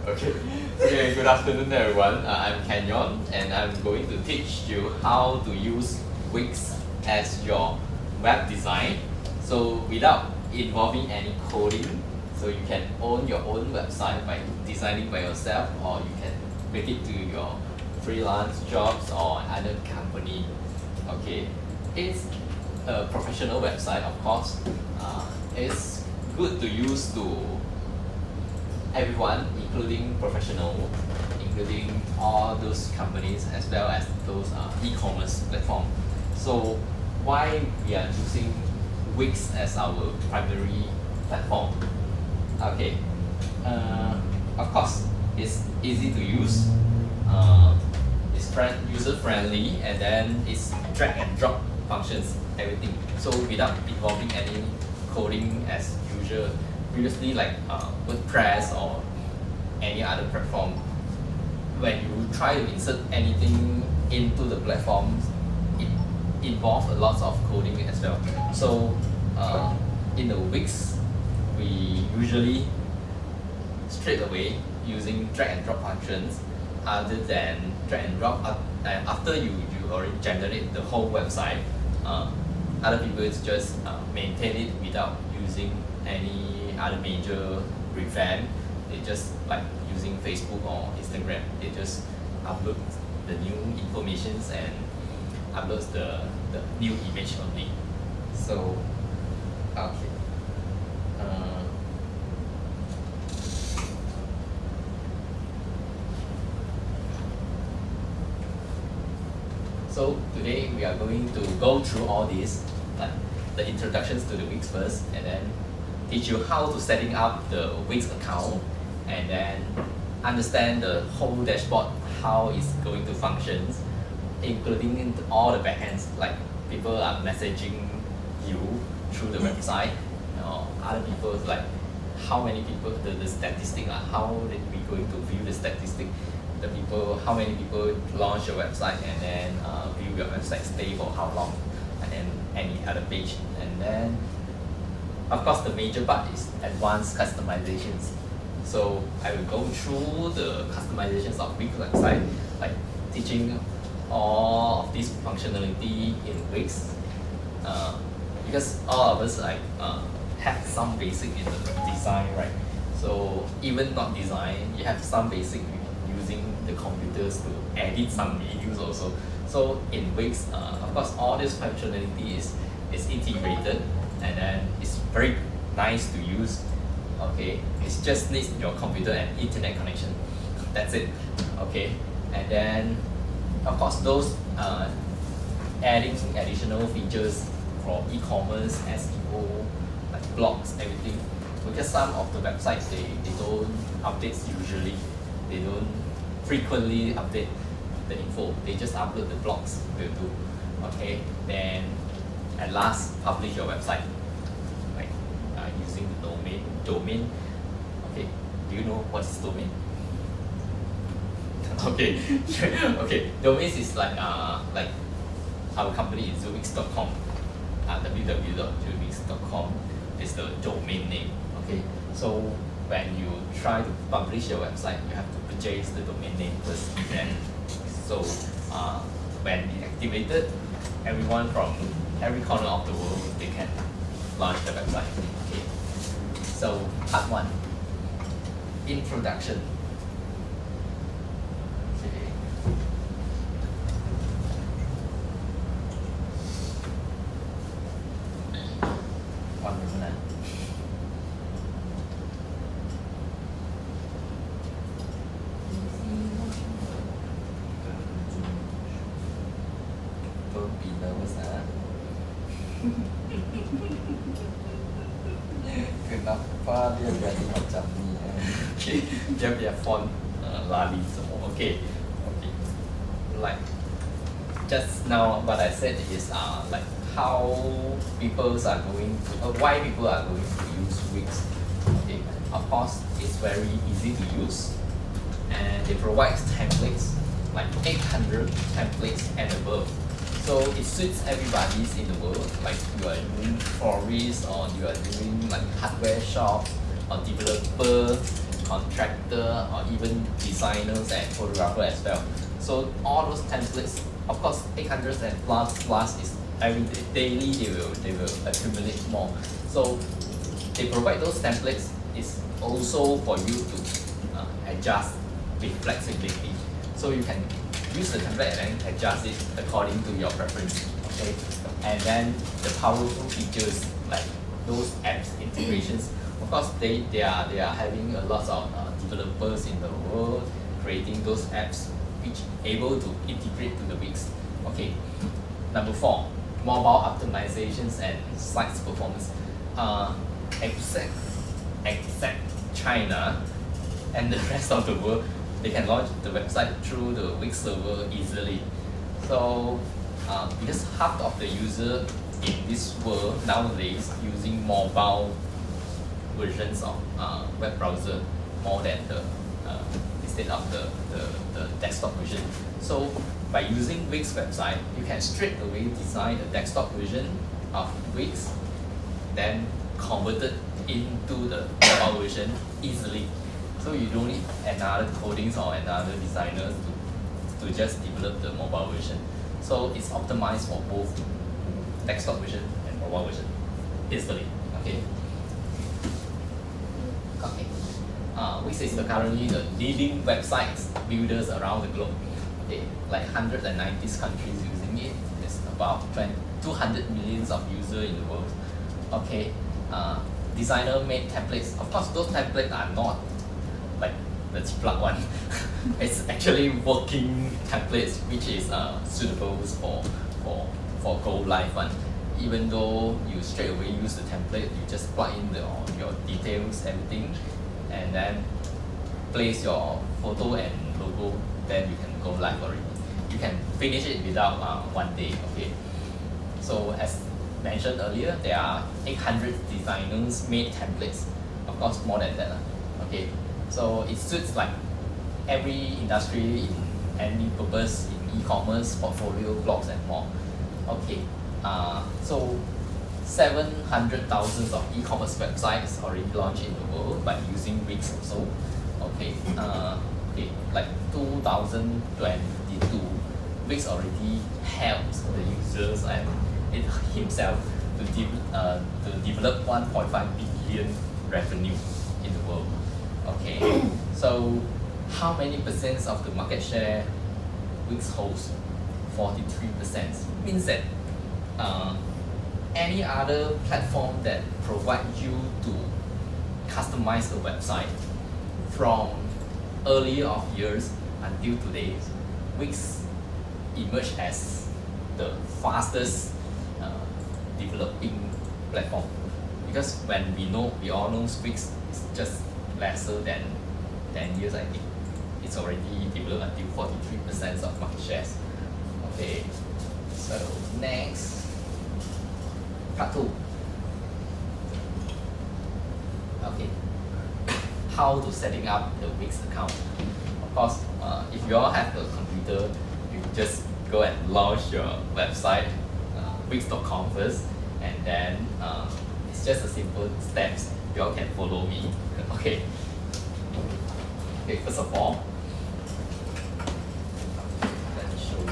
Okay. Okay. Good afternoon, everyone. I'm Kenyon, and I'm going to teach you how to use Wix as your web design. So without involving any coding, so you can own your own website by designing by yourself, or you can make it to your freelance jobs or other company. Okay. It's a professional website, of course. It's good to use to everyone, including professional, including all those companies as well as those e-commerce platform. So why we are using Wix as our primary platform? Okay, of course it's easy to use, it's user friendly, and then it's drag and drop functions, everything. So without involving any coding as usual. Previously, like WordPress or any other platform, when you try to insert anything into the platform, it involves a lot of coding as well. So in the Wix, we usually straight away using drag and drop functions, other than drag and drop after you already generate the whole website. Other people just maintain it without using any other major revamp. They just like using Facebook or Instagram. They just upload the new informations and uploads the new image only. So okay. So today we are going to go through all these, like the introductions to the Wix first, and then teach you how to setting up the Wix account, and then understand the whole dashboard, how it's going to function, including all the backends, like people are messaging you through the website, other people like how many people, the statistic, how we going to view the statistic, the people, how many people launch your website and then view your website, stay for how long, and then any other page. And then of course the major part is advanced customizations. So I will go through the customizations of Wix website, like teaching all of this functionality in Wix, because all of us like have some basic in the design, right? So even not design, you have some basic using the computers to edit some videos also. So in Wix, of course, all this functionality is integrated, and then it's very nice to use. Okay, it just needs your computer and internet connection. That's it. Okay, and then of course those adding additional features for e-commerce, SEO, like blogs, everything. Because some of the websites they don't update usually, they don't frequently update the info. They just upload the blogs will do. Okay, then at last publish your website, like using the domain. Okay, do you know what is domain? Okay, okay. Domains is like our company is Wix.com. www.wix.com is the domain name. Okay, so when you try to publish your website, you have to purchase the domain name first. Then, so when it activated, everyone from every corner of the world they can launch the website. Okay, so part one, introduction. Okay. One minute. Don't be nervous, Kenapa dia jadi macam ni? Okay, dia punya font lari semua. Okay, okay. Like just now, what I said is like how people are going to, why people are going to use Wix. Okay, of course it's very easy to use, and they provide templates like 800 templates and above. So it suits everybody's in the world, like you are doing florist, or you are doing like hardware shop, or developer, contractor or even designers and photographer as well. So all those templates, of course, 800 and plus is every day, daily they will accumulate more. So they provide those templates is also for you to adjust with flexibility. So you can use the template and then adjust it according to your preference. Okay, and then the powerful features like those apps integrations. Of course, they are having a lot of developers in the world creating those apps which able to integrate to the Wix. Okay, number 4, mobile optimizations and sites performance. Except China and the rest of the world, they can launch the website through the Wix server easily. So because half of the user in this world nowadays using mobile versions of web browser more than the instead of the desktop version. So by using Wix website, you can straight away design a desktop version of Wix, then convert it into the mobile version easily. So you don't need another codings or another designer to just develop the mobile version. So it's optimized for both desktop version and mobile version easily. Okay. Okay. Wix is currently the leading websites builders around the globe. Okay, like 190 countries using it. There's about 200 millions of users in the world. Okay, designer made templates. Of course, those templates are not like the plug one. It's actually working templates which is suitable for go live one. Even though you straight away use the template, you just plug in your details, everything, and then place your photo and logo, then you can go live already. You can finish it without 1 day. Okay. So as mentioned earlier, there are 800 designers made templates. Of course, more than that. Okay. So it suits like every industry in any purpose in e-commerce, portfolio, blogs, and more. Okay. So 700,000 of e-commerce websites already launched in the world by using Wix also. Okay. Okay. Like 2022, Wix already helps the users and it himself to develop 1.5 billion revenue in the world. Okay, so how many percent of the market share Wix holds? 43%. Means that any other platform that provide you to customize a website from earlier of years until today, Wix emerged as the fastest developing platform, because when we all know Wix is just lesser than 10 years, I think it's already developed until 43% of market shares. Okay, so next, part 2. Okay, how to setting up the Wix account. Of course, if you all have a computer, you just go and launch your website, wix.com first, and then it's just a simple steps. You all can follow me. Okay. Okay. First of all, let me show you.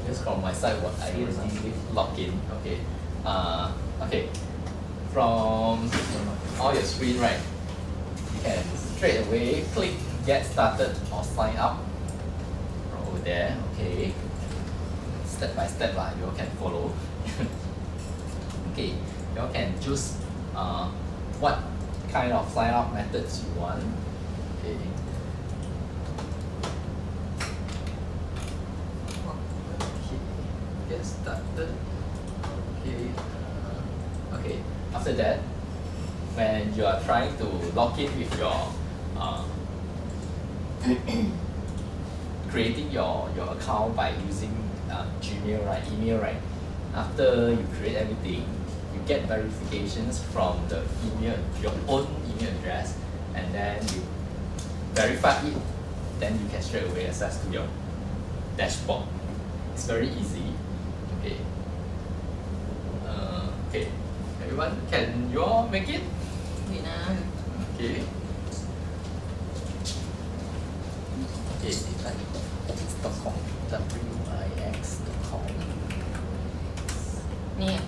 Just from my side, what I already log in. Okay. Okay. From all your screen, right? You can straight away click get started or sign up over there. Okay, step by step lah, you all can follow. Okay, you all can choose what kind of sign up methods you want. Okay, get started. Okay, okay, after that, when you are trying to log in with your creating your account by using Gmail, right, email, right, after you create everything, you get verifications from the email, your own email address, and then you verify it, then you can straight away access to your dashboard. It's very easy. Okay. Okay. Everyone, can you all make it? Wait. Okay. Okay, wix.com, wix.com. Ni.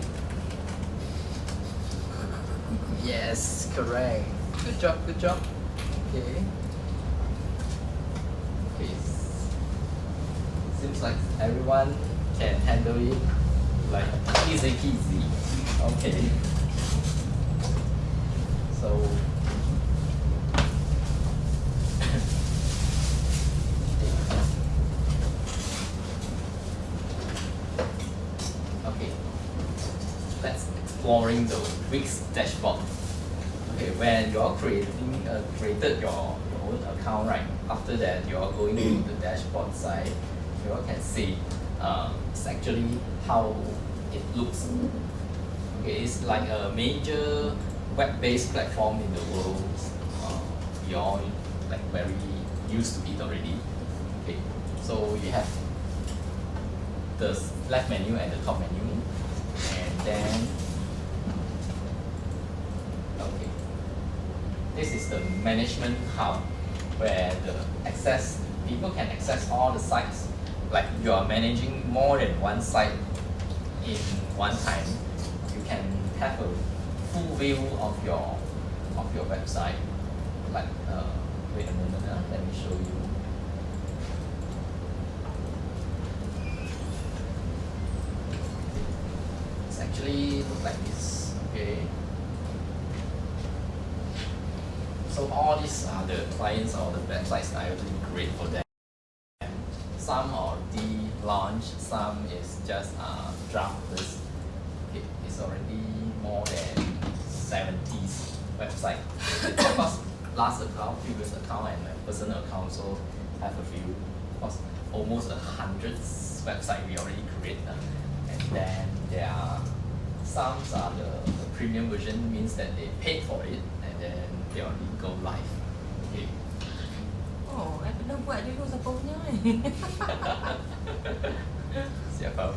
Yes, correct. Good job, good job. Okay. Okay. Seems like everyone can handle it like easy peasy. Okay. So okay. Let's exploring the Wix dashboard. Okay, when you're created your own account, right? After that, you're going to the dashboard side. You all can see it's actually how it looks. Okay, it's like a major web-based platform in the world. We all like very used to it already. Okay, so you have the left menu and the top menu, and then okay, this is the management hub where the people can access all the sites. Like you are managing more than one site in one time, you can have a full view of your website. Like wait a moment, let me show you. It's actually look like this. Okay. So all these are the clients or the websites I already create for them. Some already launched, some is just draft list. Okay, it's already more than 70 websites. Of course, last account, previous account, and my personal account also have a few. Of course, almost 100 websites we already created. And then there are some are the premium version, means that they paid for it and then they already go live. Okay. Oh, I pernah buat dulu siapa punya Siapa?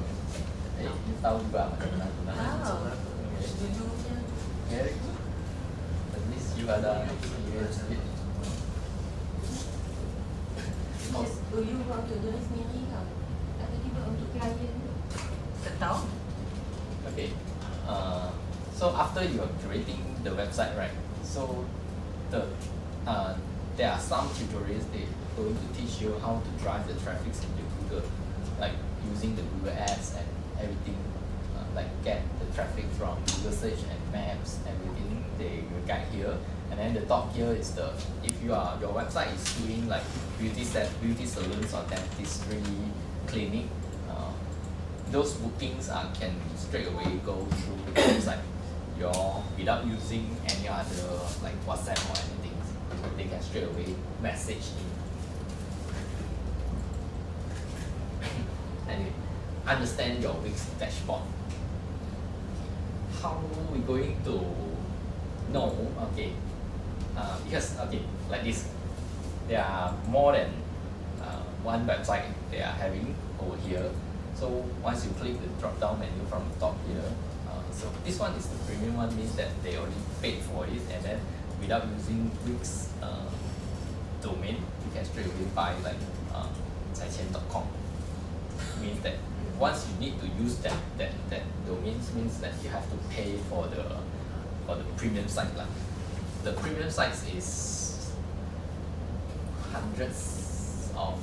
You tahu juga macam mana guna. Tahu. Okay. Dulu punya. Very good. At least you ada experience with. You buat untuk diri sendiri ke? Atau tiba untuk klien? Tak tahu. Okay. So after you are creating the website, right? So there are some tutorials they going to teach you how to drive the traffic into Google, like using the Google Ads and everything, like get the traffic from Google Search and Maps, everything they will guide here. And then the top here is if your website is doing like beauty salons or dentistry clinic, those bookings can straight away go through the website. Without using any other like WhatsApp or anything, they can straight away message in. And understand your Wix dashboard. How we going to know? Okay, because okay, like this, there are more than one website they are having over here. So once you click the drop down menu from the top here, so this one is the premium one, means that they already paid for it, and then without using Wix domain, you can straight away buy like zaiqian.com. Means that once you need to use that domain, means that you have to pay for the premium site lah. The premium sites is hundreds of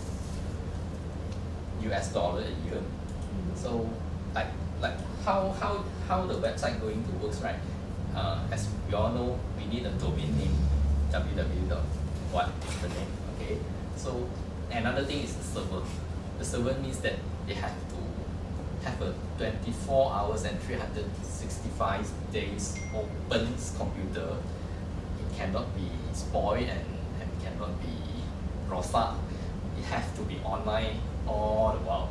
US dollar a year. So like how the website going to works, right? As we all know, we need a domain name, www. What is the name? Okay. So another thing is the server. The server means that they have to have a 24 hours and 365 days open computer. It cannot be spoiled and cannot be rosak. It has to be online all the while.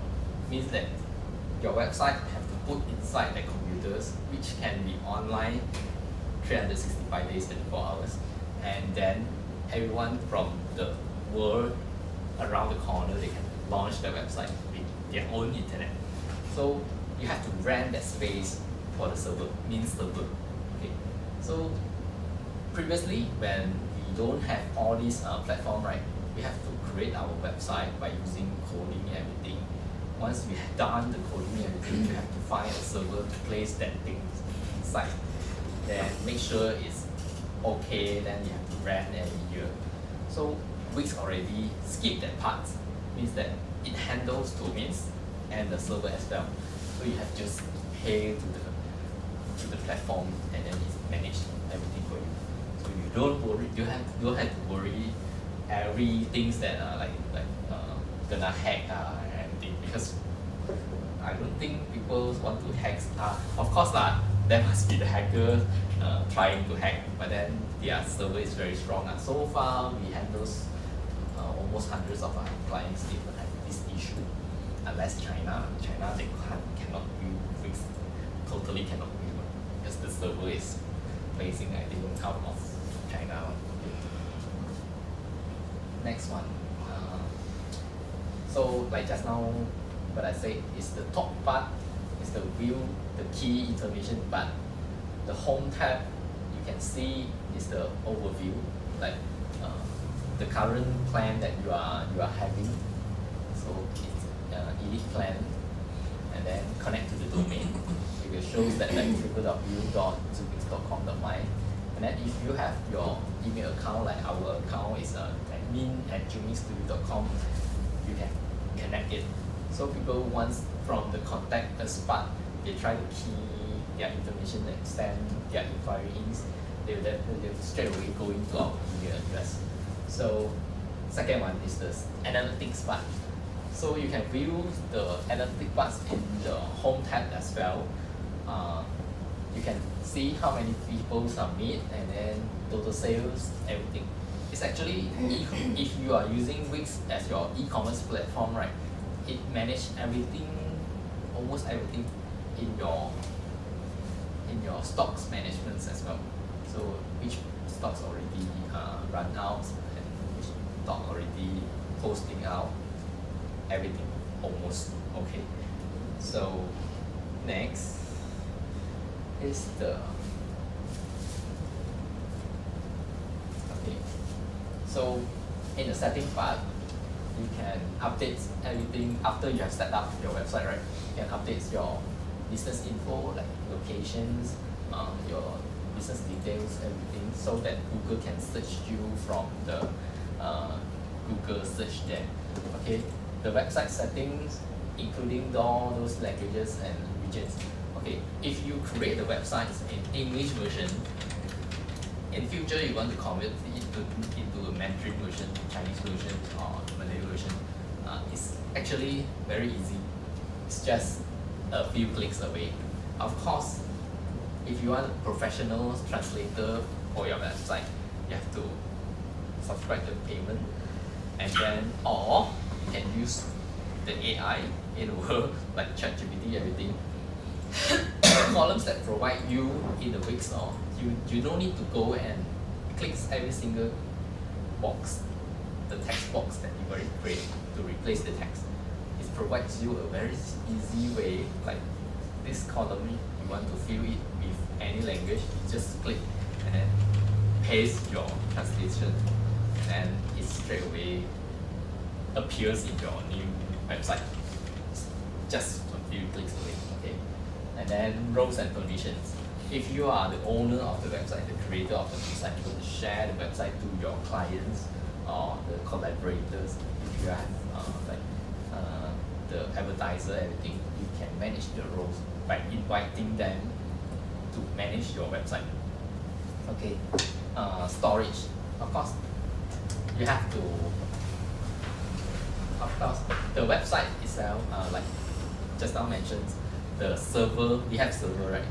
Means that your website have to put inside the computers, which can be online 365 days, 24 hours. And then everyone from the world around the corner, they can launch the website with their own internet. So you have to rent that space for the server, means server. Okay. So previously, when we don't have all these platform, right, we have to create our website by using coding and everything. Once we have done the coding and everything, you have to find a server to place that thing inside. Then make sure it's okay, then you have to rent every year. So Wix already skipped that part, means that it handles domains and the server as well. So you have just pay to the platform and then it manage everything for you. So you don't worry, you don't have to worry every things that are like gonna hack and everything, because I don't think people want to hack. Of course lah, there must be the hacker trying to hack, but then their server is very strong. So far we handle almost hundreds of our clients they don't have this issue, unless China they cannot view Wix, totally cannot view, because the server is facing I think out of China. Next one. So like just now what I said is the top part is the view, the key information part. The home tab you can see is the overview, like the current plan that you are having. So it's elite plan, and then connect to the domain. It will show that like www.zoomix.com.my. And then if you have your email account, like our account is admin@zoomixstudio.com, you can connect it. So people once from the contact us part, they try to key their information and send their inquiries, they will straight away go into our email address. So second one is the analytics part. So you can view the analytic parts in the home tab as well. You can see how many people submit and then total sales, everything. It's actually, if you are using Wix as your e-commerce platform, right, it manages everything, almost everything in your stocks management as well. So which stocks already run out and which stock already posting out, everything almost. Okay. So next is the so in the setting part, you can update everything after you have set up your website, right? You can update your business info, like locations, your business details, everything, so that Google can search you from the Google search there. Okay, the website settings, including all those languages and regions. Okay, if you create the websites in English version, in future you want to convert it into a Mandarin version, Chinese version, or Malay version, it's actually very easy. It's just a few clicks away. Of course, if you want a professional translator for your website, you have to subscribe to the payment, and then or you can use the AI in the world like ChatGPT, everything. The columns that provide you in the Wix, you don't need to go and click every single box, the text box that you already create to replace the text. It provides you a very easy way, like this column, you want to fill it with any language, you just click and then paste your translation, and it straight away appears in your new website, just a few clicks away. Okay, and then roles and permissions. If you are the owner of the website, the creator of the website, you want to share the website to your clients or the collaborators. If you have the advertiser, everything, you can manage the roles by inviting them to manage your website. Okay, storage. Of course, you have to. Of course, the website itself, like just now mentioned, the server. We have server, right?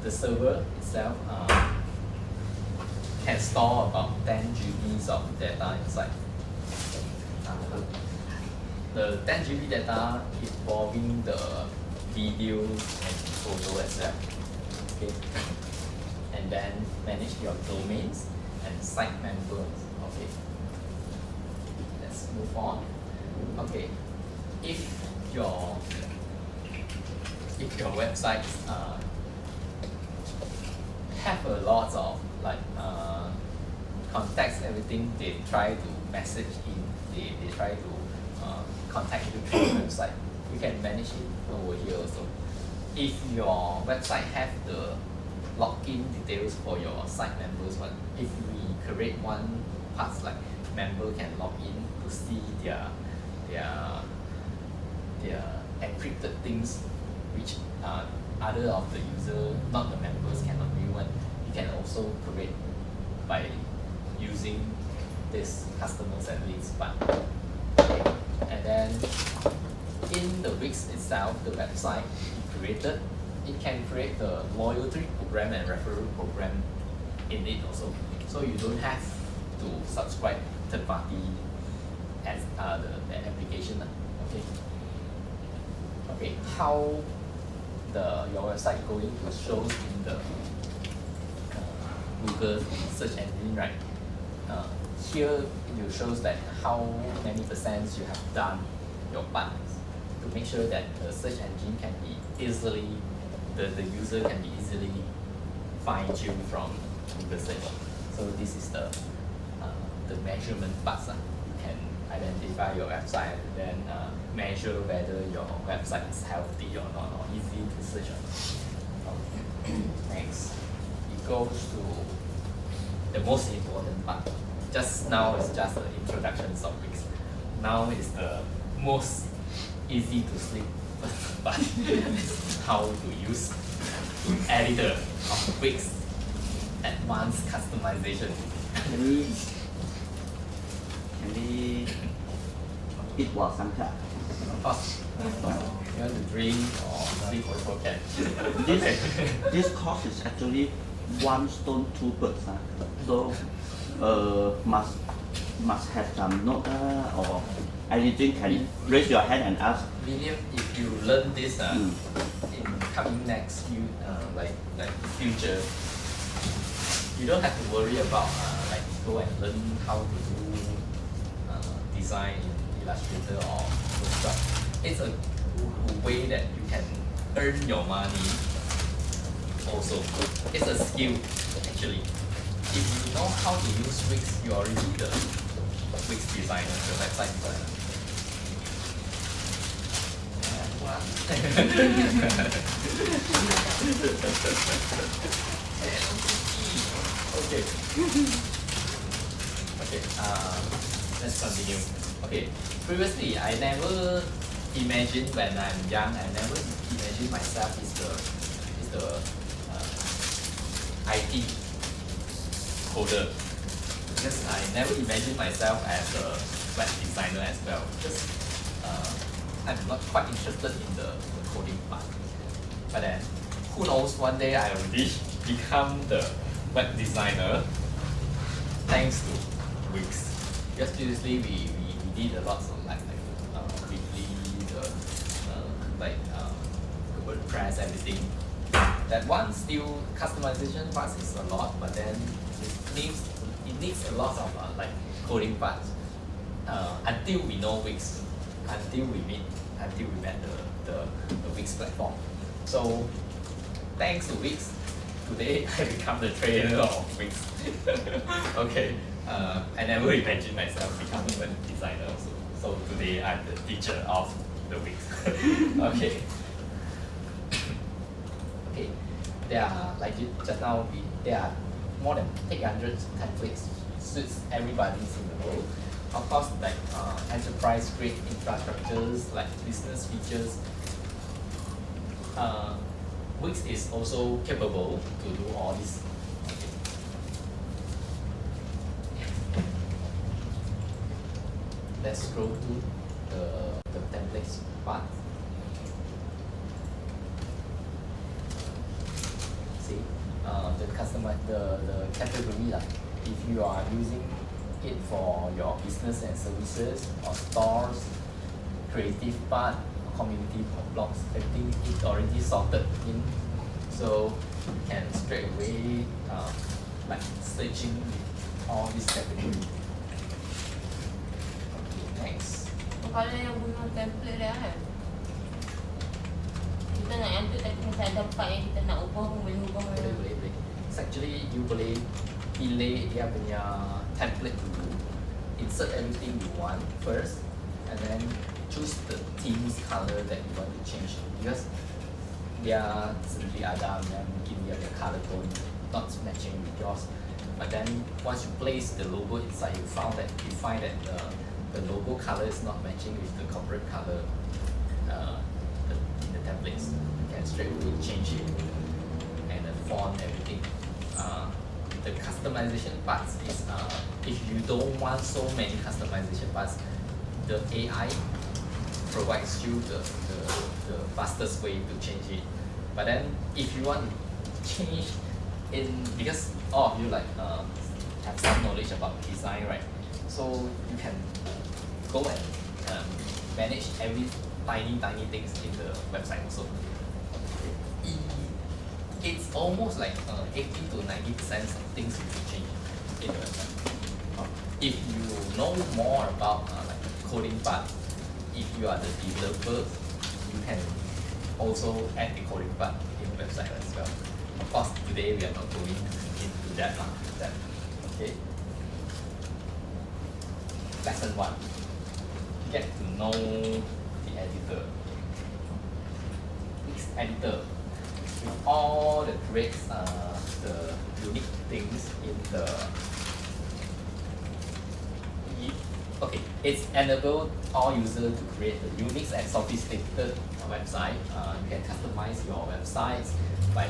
The server itself can store about 10 GB of data inside. The 10 GB data involving the videos and photo as well. Okay, and then manage your domains and site members. Okay, let's move on. Okay, if your website have a lot of like contacts, everything they try to message in, they try to contact you through your website, you can manage it over here also. If your website have the login details for your site members one, if we create one part like member can log in to see their encrypted things which other of the user, not the members, cannot view one, you can also create by using this customers and leads part. Okay. And then in the Wix itself, the website created, it can create the loyalty program and referral program in it also. So you don't have to subscribe third party as the application. Okay. Okay, how your website going to show in the Google search engine, right? Here it shows that how many percent you have done your part to make sure that the search engine can be easily, the user can be easily fine-tuned from Google search. So this is the measurement part. You can identify your website and then measure whether your website is healthy or not, or easy to search on. Okay. Next, it goes to the most important part. Just now is just the introduction of Wix. Now is the most easy to sleep but how to use editor of Wix advanced customization. Can we eat what sometimes? Of course, you want to drink or sleep also can. This course is actually one stone, two birds. So must have some note or anything. Can you raise your hand and ask? William, if you learn this in coming next like future, you don't have to worry about like go and learn how to do design in Illustrator or Photoshop. It's a way that you can earn your money also. It's a skill actually. If you know how to use Wix, you're already the Wix designer, the website designer. Okay. Okay. Let's continue. Okay. Previously, I never imagined when I'm young. I never imagined myself is the IT coder, because I never imagined myself as a web designer as well. Because I'm not quite interested in the coding part. But then, who knows? One day I already become the web designer thanks to Wix. Because previously we did a lot of weekly, WordPress, everything. That one still customization parts is a lot, but then it needs a lot of coding parts until we know Wix, until we met the Wix platform. So thanks to Wix, today I become the trainer of Wix. Okay, I never imagined myself becoming a designer also. So today I'm the teacher of the Wix. Okay. Okay, there are just now there are more than 800 templates suits everybody's in the world. Of course, enterprise grade infrastructures like business features. Wix is also capable to do all this. Okay. Let's scroll to the templates part. See, the category if you are using it for your business and services or stores, creative part, community blogs, everything is already sorted in. So you can straight away searching with all these categories. Okay, next. kalau yang guna template dia kan. Kita nak yang tu tapi macam ada part yang kita nak ubah pun boleh ubah. Boleh. It's actually you boleh pilih dia punya template dulu, insert everything you want first, and then choose the theme's color that you want to change because dia sendiri ada yang mungkin dia punya color tone not matching with yours. But then once you place the logo inside, you find that the logo color is not matching with the corporate color in the templates. You can straight away change it and the font, everything. The customization parts is if you don't want so many customization parts, the AI provides you the fastest way to change it. But then if you want to change because all of you like have some knowledge about design, right? So you can go and manage every tiny things in the website also. It's almost like 80 to 90% of things you can change in the website. If you know more about like coding part, if you are the developer, you can also add the coding part in the website as well. Of course, today we are not going into that. Okay. Lesson 1. Get to know the editor. This editor with all the great, the unique things in the. Okay, it's enabled all users to create a unique and sophisticated website. You can customize your websites by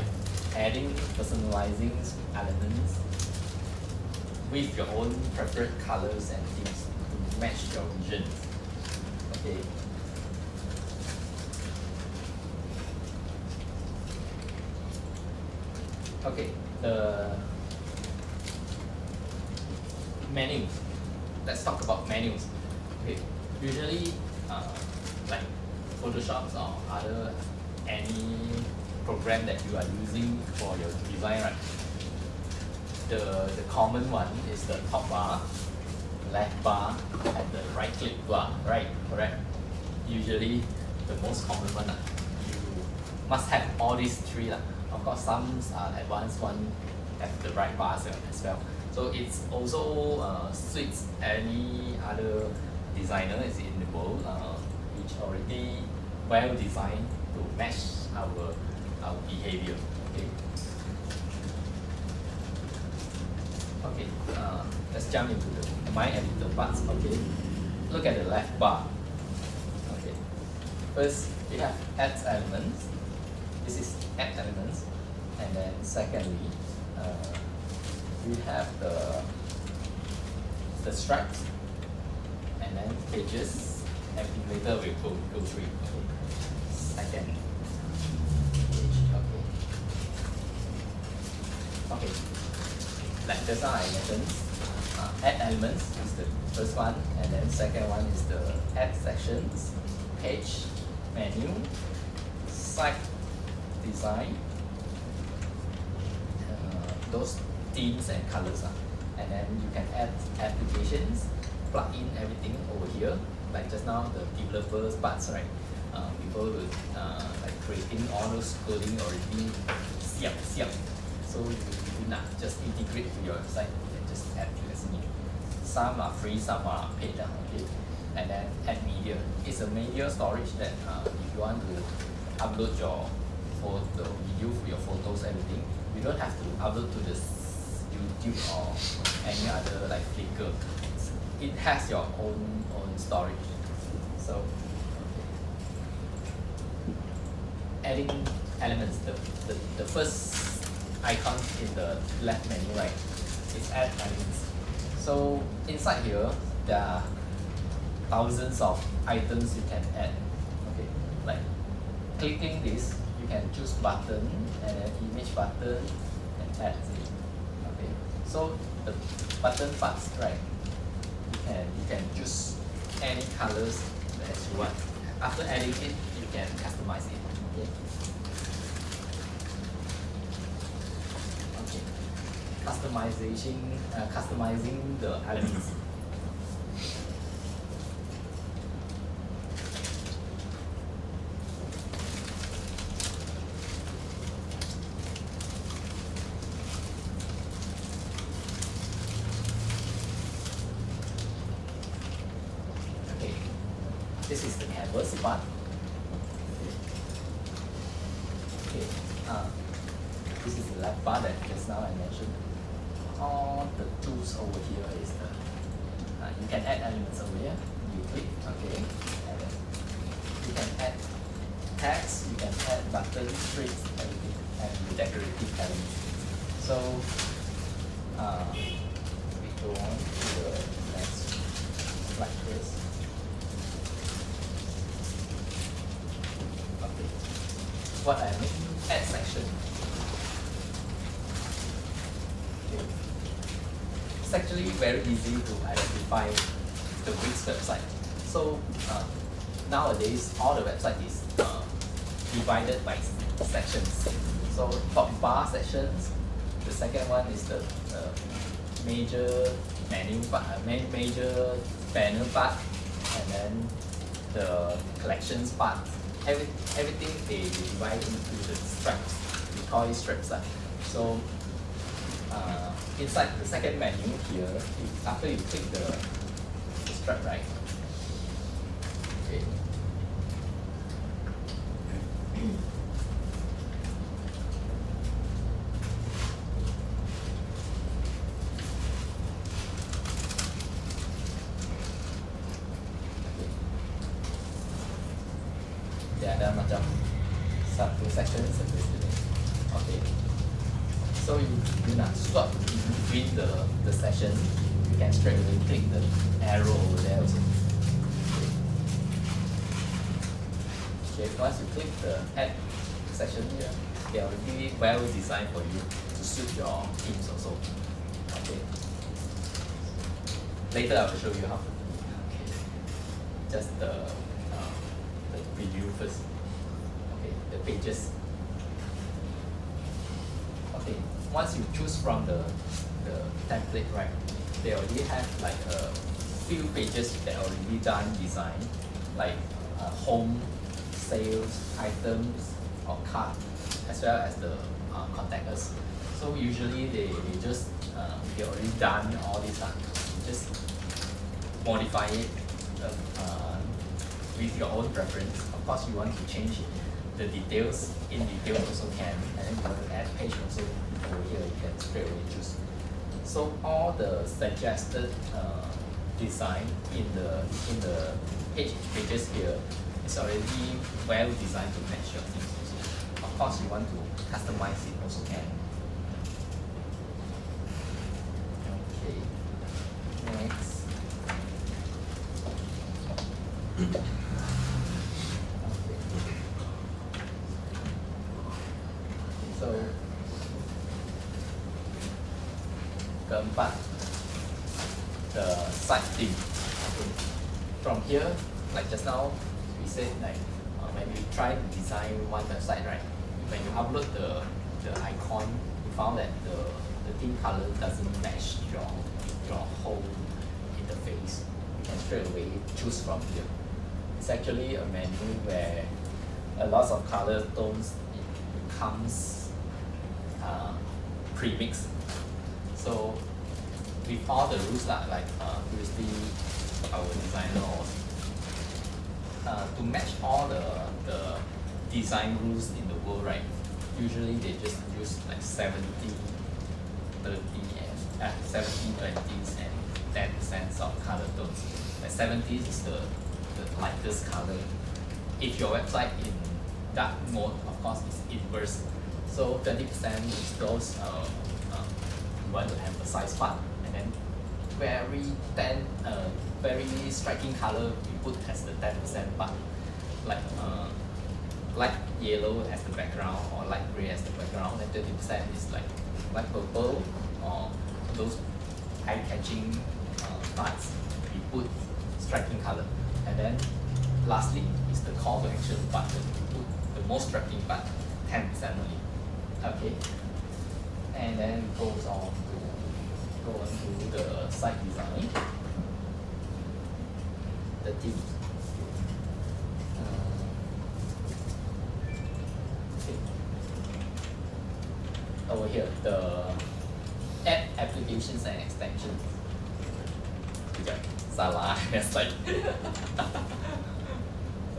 adding personalizing elements with your own preferred colors and themes to match your vision. Okay. Okay, the menu. Let's talk about menus. Okay, usually like Photoshop or any program that you are using for your design, right? The common one is the top bar, left bar, and the right click bar, right? Correct. Usually the most common one. You must have all these three. Of course, some advanced one have the right bars as well. So it's also suits any other designer is in the world which already well designed to match our behavior. Okay. Okay. Let's jump into the my editor parts. Okay. Look at the left bar. Okay. First we have add elements. This is add elements, and then secondly. We have the stripes and then pages. Everything later we'll go through. Okay. Second page. Okay. Like just now I mentioned, add elements is the first one, and then second one is the add sections, page, menu, site design. Those themes and colors, and then you can add applications, plug in everything over here. Like just now, the developers parts, right? People with like creating all those coding already, siap. So you do not just integrate to your website. You can just add as new. Some are free, some are paid. Okay, and then add media. It's a media storage that if you want to upload your photo, video, your photos, everything. You don't have to upload to this YouTube or any other like Flickr. It has your own storage. So adding elements, the first icon in the left menu, right, is add elements. So inside here there are thousands of items you can add. Okay, like clicking this, you can choose button and then image button and add it. Okay, so the button parts, right? You can choose any colors that you want. After adding it, you can customize it. Okay. Okay. Customizing the elements. first part. Okay, this is the left part that just now I mentioned. All the tools over here is the, you can add elements over here. You click, okay, and then you can add text, you can add buttons, strips, everything, and the decorative elements. So, we go on to the next slide first. Okay, what I mean, add section. Okay. It's actually very easy to identify the Wix website. So nowadays, all the website is divided by sections. So top bar sections. The second one is the major menu part, major banner part, and then the collections part. Everything they divide into the stripes. We call it strips. So inside the second menu here, after you click the stripe, right? Okay. Dia ada macam satu section seperti ini. Okay. So you nak swap between the session, you can straight away click the arrow over there also. Okay, once you click the add section here, they are already well designed for you to suit your themes also. Okay. Later I will show you how. Okay. Just the preview first. Okay, the pages. Okay, once you choose from the template, right, they already have like a few pages that are already done design, like home, sales, items, or cart, as well as the contact us. So usually they just they already done all this, just modify it with your own preference. Of course, you want to change the details in detail also can, and then you want to add page also over here, you can straight away choose. So all the suggested design in the pages here is already well designed to match your things also. Of course, you want to customize it also can. Okay, next. So, keempat, the site theme. Okay. From here, like just now, we said like when we try to design one website, right? When you upload the icon, you found that the theme color doesn't match your whole interface. You can straight away choose from here. It's actually a menu where a lot of color tones comes pre-mixed. So with all the rules like previously our designer was to match all the design rules in the world, right? Usually they just use like 70, 30 and 70, 20s and 10% of color tones. Like 70s is the lightest color. If your website in dark mode, of course it's inverse. So 20% is those you want to emphasize part, and then very striking color we put as the 10% part, like light yellow as the background or light gray as the background, and 30% is like light purple or those eye-catching parts we put striking color, and then lastly is the call to action part that we put the most striking part, 10% only. Okay, and then goes on to the site design, the theme. Okay. Over here, the add applications and extensions. Salah, it's like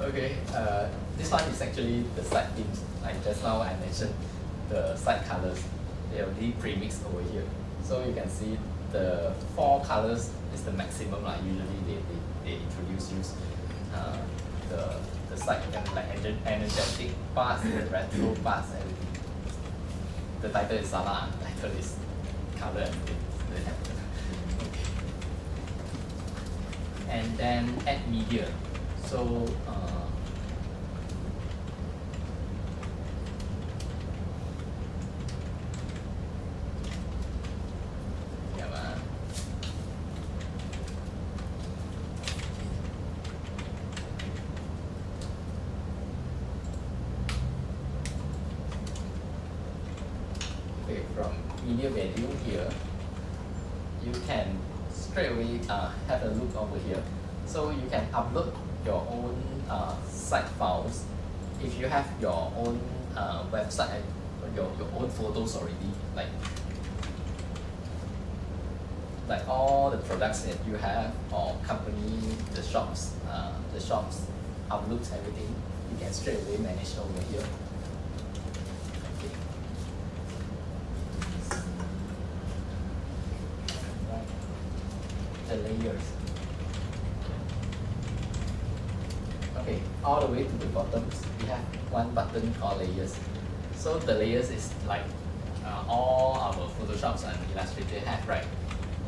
Okay, this one is actually the side themes. Like just now I mentioned the side colors. They already pre-mixed over here. So you can see the 4 colors is the maximum. Like usually they introduce the side like energetic parts, the retro parts, everything. The title is Salah, title is color everything. Okay. And then add media. So okay, from media value here, you can straight away have a look over here. So you can upload your own site files. If you have your own website, your own photos already, like all the products that you have or company, the shops outlooks, everything, you can straight away manage over here. Okay. Right. The layers. Okay, all the way to the bottom, we have one button called layers. So the layers is like all our Photoshops and Illustrator have, right?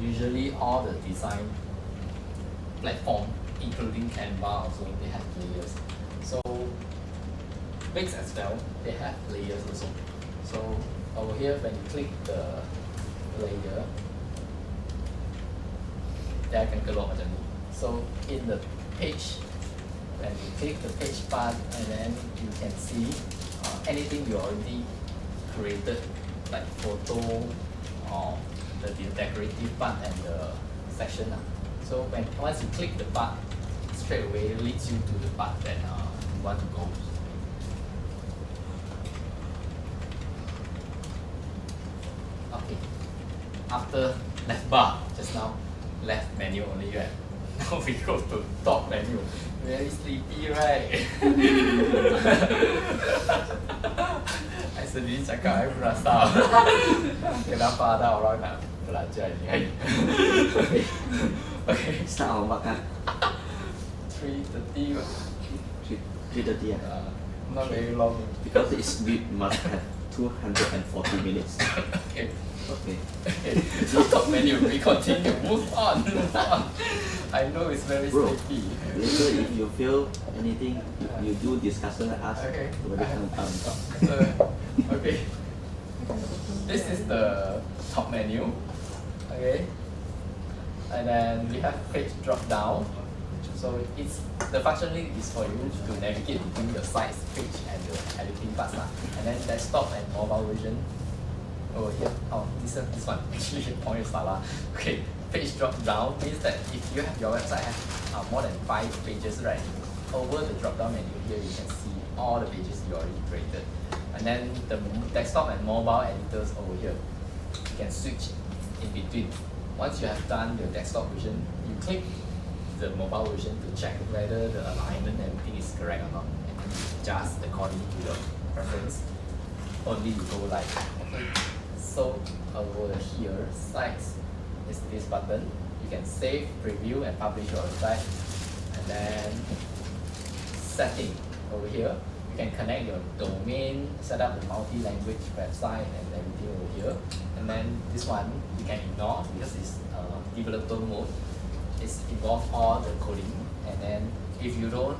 Usually all the design platform, including Canva also, they have layers. So Wix as well, they have layers also. So over here, when you click the layer, dia akan keluar macam ni. So in the page, when you click the page part, and then you can see anything you already created, like photo or the decorative part and the section. So once you click the part, straight away it leads you to the part that you want to go. Okay. After left bar, just now, left menu only, right? Now we go to top menu. Very sleepy, right? I sendiri cakap, I merasa kenapa ada orang nak belajar ni. Okay. Okay. Start our makan. 3:30. 3:30. Not very long. Because we must have 240 minutes. Okay. Okay. Okay. So top menu, we continue. Move on. I know it's very Bro, sleepy. later if you feel anything, you do discussion with us. Okay. So, Okay. This is the top menu. Okay. And then we have page drop down. So the functionality is for you to navigate between the sites page and the editing parts. And then desktop and mobile version over here. Oh, this one actually point is Salah. Okay. Page drop down means that if you have your website have more than 5 pages, right? Over the drop down menu here, you can see all the pages you already created. And then the desktop and mobile editors over here, you can switch in between. Once you have done your desktop version, you click the mobile version to check whether the alignment and everything is correct or not, and then you adjust according to your preference. Only you go live. Okay. So over here, sites is this button. You can save, preview, and publish your website. And then setting over here, you can connect your domain, set up a multi-language website and everything over here. And then this one you can ignore because it's developer mode. It's involve all the coding. And then if you do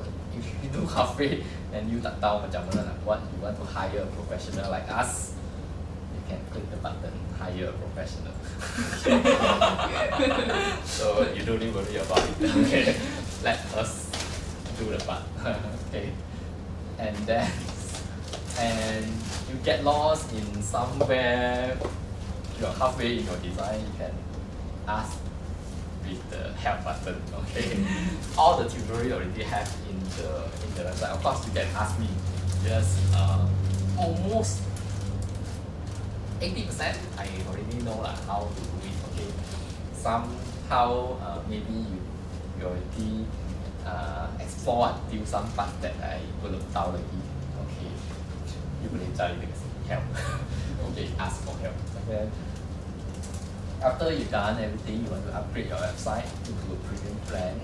halfway and you tak tahu macam mana nak buat, you want to hire a professional like us, you can click the button, hire a professional. So you don't need to worry about it. Okay. Let us do the part. Okay. And then you get lost in somewhere, you're halfway in your design, you can ask with the help button. Okay. All the tutorial already have in the website. Of course you can ask me. Just almost 80% I already know how to do it. Okay. Somehow maybe you already explore until some part that I put down lagi. Okay, you boleh cari help. Okay, ask for help. Okay. After you've done everything, you want to upgrade your website into a premium plan.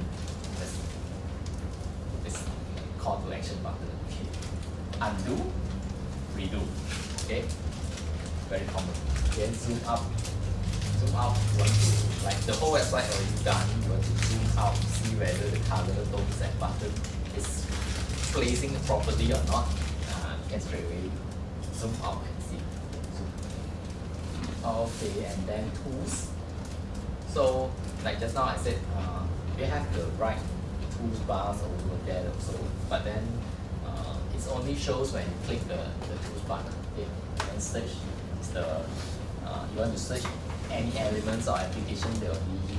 This call to action button. Okay. Undo, redo. Okay. Very common. Then zoom out. Zoom out. You want to, like the whole website already done. You want to zoom out, see whether the color, tones, and button is placing properly or not. You can straight away zoom out and see. Okay, and then tools. So, like just now I said, you have the right tools bars over there also, but then it only shows when you click the tools button. Okay, and search is the you want to search any elements or application that we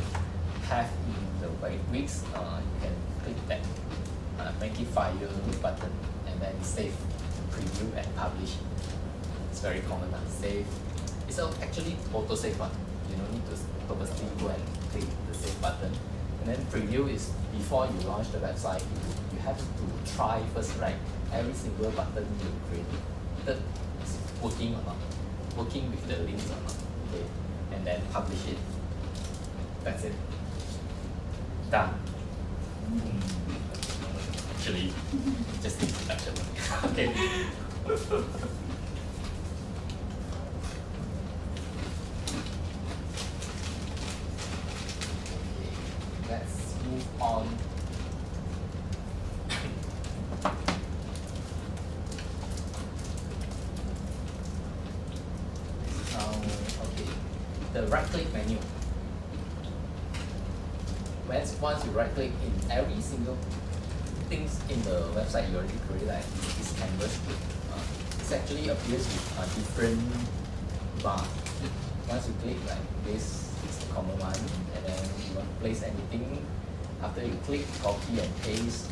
have in the Wix. You can click that Magnifier button and then save, preview, and publish. It's very common. Save. It's actually auto save one. You don't need to purposely go and click the save button. And then preview is before you launch the website, you have to try first, right? Every single button you created is working or not, working with the links or not. Okay, and then publish it. That's it. Done. Actually, just introduction. Okay. Let's move on. Okay, the right click menu. Once you right click in every single things in the website you already created, like this canvas, it actually appears with different bars. Once you click like this, is the common one, and then you want to place anything. After you click copy and paste,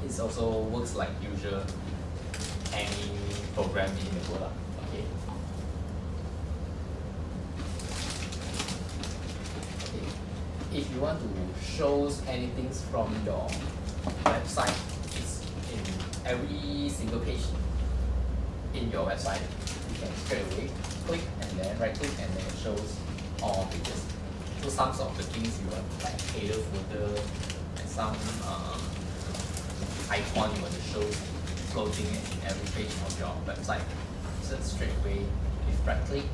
it also works like usual any program in the world. Okay. Okay. If you want to show anything from your website, it's in every single page in your website. You can straight away click and then right click and then it shows all pages. So some of the things you want, like header, footer, and some icon you want to show floating in every page of your website. So straight away, if right click,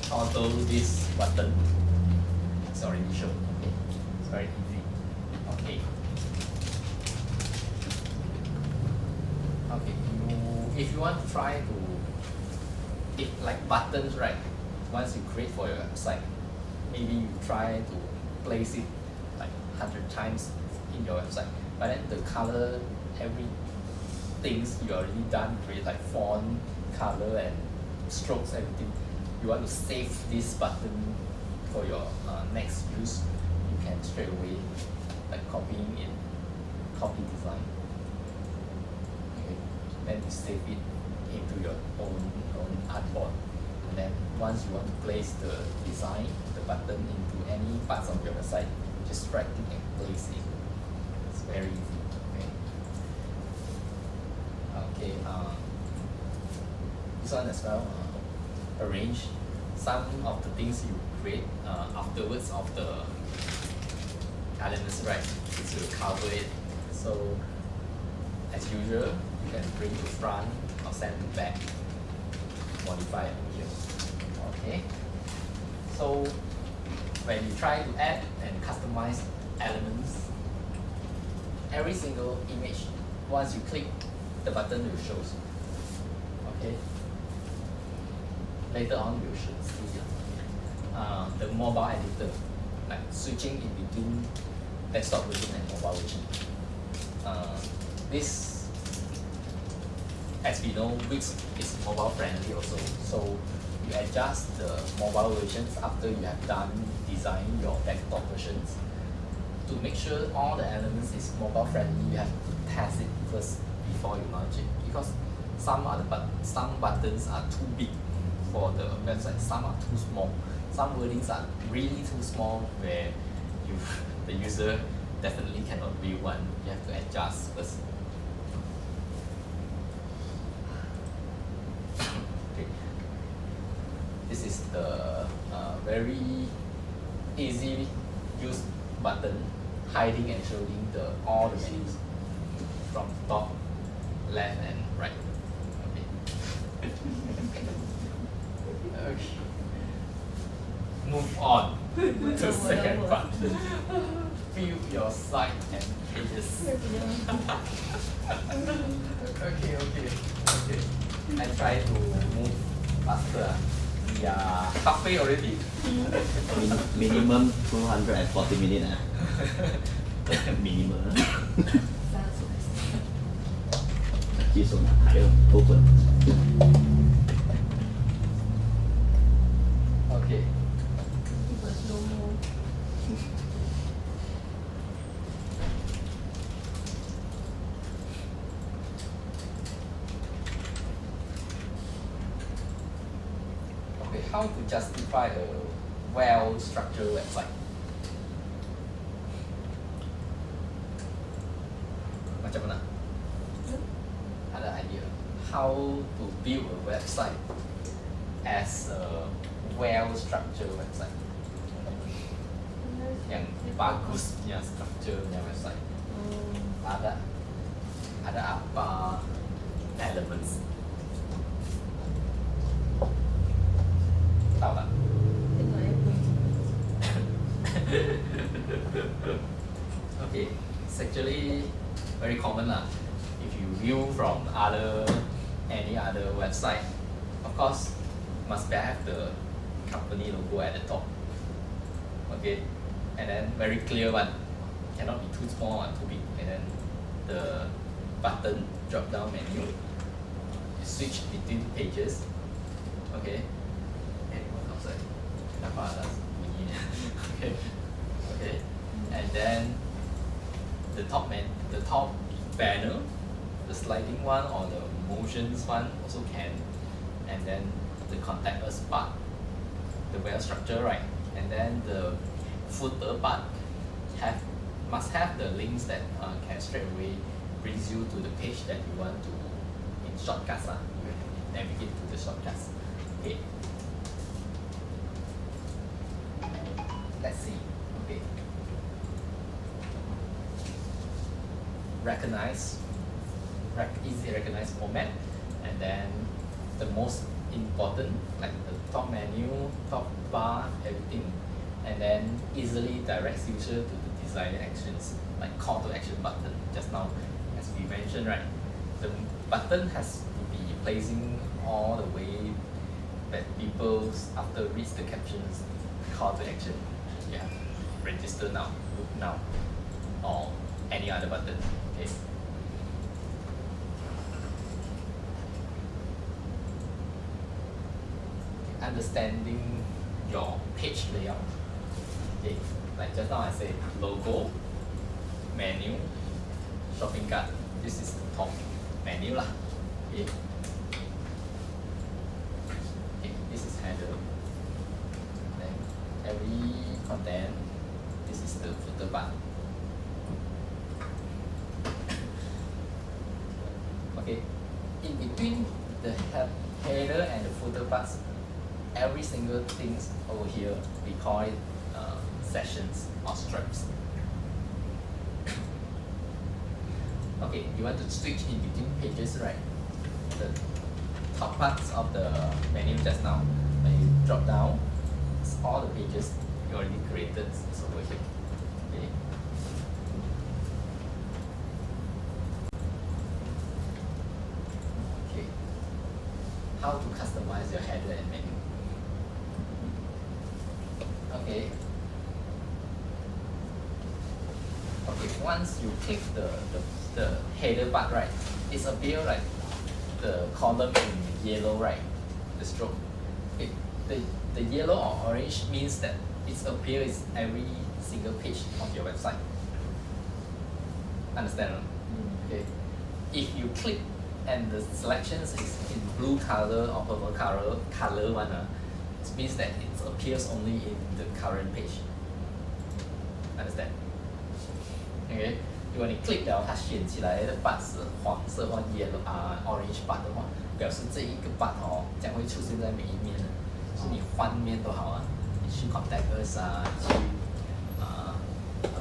toggle this button. It's already shown. Okay, it's very easy. Okay. Okay. If you want to try to, if like buttons, right? Once you create for your website, maybe you try to place it like 100 times in your website, but then the color, every things you already done, create like font, color, and strokes, everything. You want to save this button for your next use, you can straight away like copying in, copy design. Okay, then you save it into your own artboard. And then once you want to place the design, the button into any parts of your website, just right click and place it. It's very easy. Okay. This one as well. Arrange some of the things you create afterwards of the elements, right? It will cover it. So as usual, you can bring to front or send to back. Modify it here. Okay. So when you try to add and customize elements, every single image, once you click, the button will show. Okay. Later on, you should see the mobile editor, like switching in between desktop version and mobile version. This, as we know, Wix is mobile friendly also. So you adjust the mobile versions after you have done designing your desktop versions. To make sure all the elements is mobile friendly, you have to test it first before you launch it, because some buttons are too big for the website, some are too small, some wordings are really too small where you the user definitely cannot view one. You have to adjust first. Okay. This is the very easy use button, hiding and showing all the menus from top, left and right. Okay. Okay. Move on to second part. View your site and pages. Okay. I try to move faster. We are halfway already. Minimum 240 minutes. Minimum. 技術係咯，部分。 Okay. Tiba slow mo. Okay, how to justify a well-structured website? Macam mana? Ada idea how to build a website as a well-structured website? Yang bagus punya structure punya website. Ada apa elements? Tahu tak? Tengok Apple. Okay, it's actually very common lah. If you view from any other website, of course, must have the company logo at the top. Okay, and then very clear one, cannot be too small or too big. And then the button drop down menu, you switch between pages. Okay, anyone outside? Nampak atas bunyi. Okay, and then the top banner, the sliding one or the motions one also can, and then the contact us part, the well structure, right? And then the footer part must have the links that can straight away brings you to the page that you want to in shortcuts. You navigate to the shortcuts. Okay. Let's see. Okay. Easy recognize format, and then the most important, like the top menu, top bar, everything, and then easily directs user to the desired actions, like call to action button. Just now, as we mentioned, right, the button has to be placing all the way that people after reads the captions, call to action. Yeah, register now, book now, or any other button. Okay. Understanding your page layout. Okay, like just now I said, logo, menu, shopping cart. This is the top menu lah. Okay. Okay, this is header. Then every content. This is the footer part. Okay, in between the header and the footer parts, every single things over here, we call it sessions or strips. Okay, you want to switch in between pages, right? The top parts of the menu just now, when you drop down, it's all the pages you already created is over here. Okay. Okay. How to customize your header and menu? Okay. Okay, once you click the header part, right, it's appear like the column in yellow, right, the stroke. Okay, the yellow or orange means that it appears every single page of your website. Understand? Okay. If you click and the selections is in blue color or purple color one, it means that it appears only in the current page. Understand? OK， 如果你 click 了它选起来的 bar 是黄色或 yellow orange bar 的话，表示这一个 bar 将会出现在每一面的，是你换面都好啊，你去 contact us 去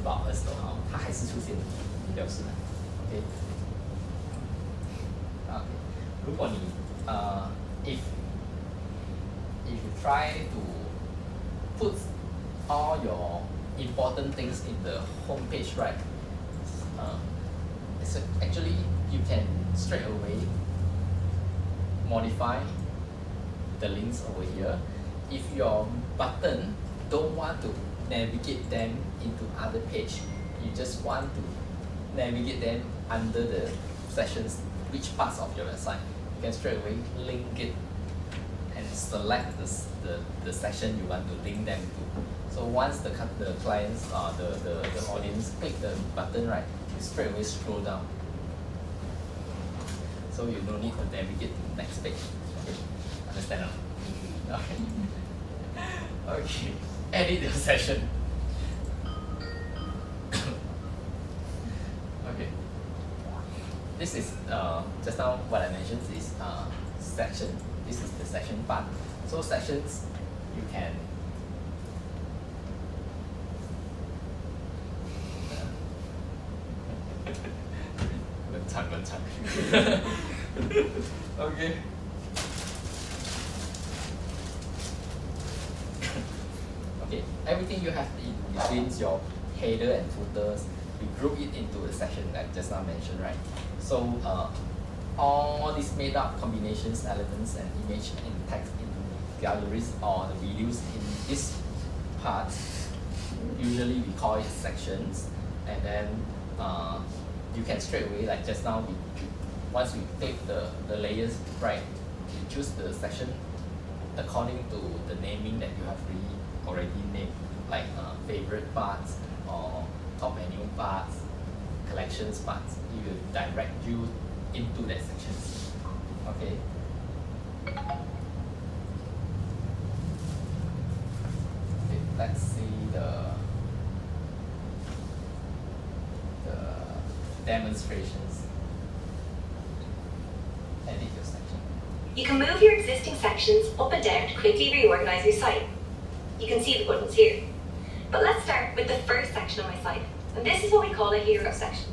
about us 都好，它还是出现的，表示的。OK， 如果你if you try to put all your important things in the home page, right? So actually you can straight away modify the links over here. If your button don't want to navigate them into other page, you just want to navigate them under the sessions, which parts of your website, you can straight away link it and select the section you want to link them to. So once the clients the audience click the button, right, you straight away scroll down. So you no need to navigate to the next page. Okay, understand? Okay. Okay. Edit your session. Okay. This is just now what I mentioned is section. This is the section part. So sections you can okay. Okay, everything you have in between your header and footers, you group it into a section like just now mentioned, right? So all these made up combinations, elements and image and text in galleries or the videos in this part, usually we call it sections, and then you can straight away, like just now, once we click the layers, right, you choose the section according to the naming that you have already named, like favorite parts or top menu parts, collections parts. It will direct you into that section. Okay. Okay, let's see the demonstrations. Edit your section. You can move your existing sections up and down to quickly reorganize your site. You can see the buttons here. But let's start with the first section of my site, and this is what we call a hero section.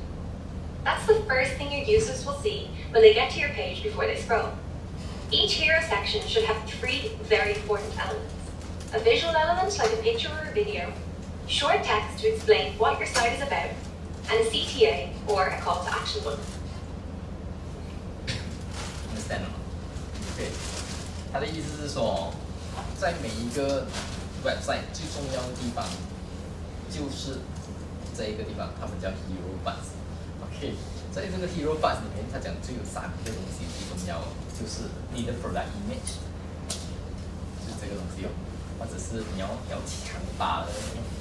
That's the first thing your users will see when they get to your page before they scroll. Each hero section should have 3 very important elements. A visual element like a picture or a video, short text to explain what your site is about, and a CTA or a call to action button. Understand? Okay. 它的意思是说，在每一个 website 最重要的地方就是这一个地方，他们叫 hero button。OK， 在这个 hero button 里面，它讲就有3个东西最重要，就是你的 product image， 就是这个东西哦，或者是你要强大的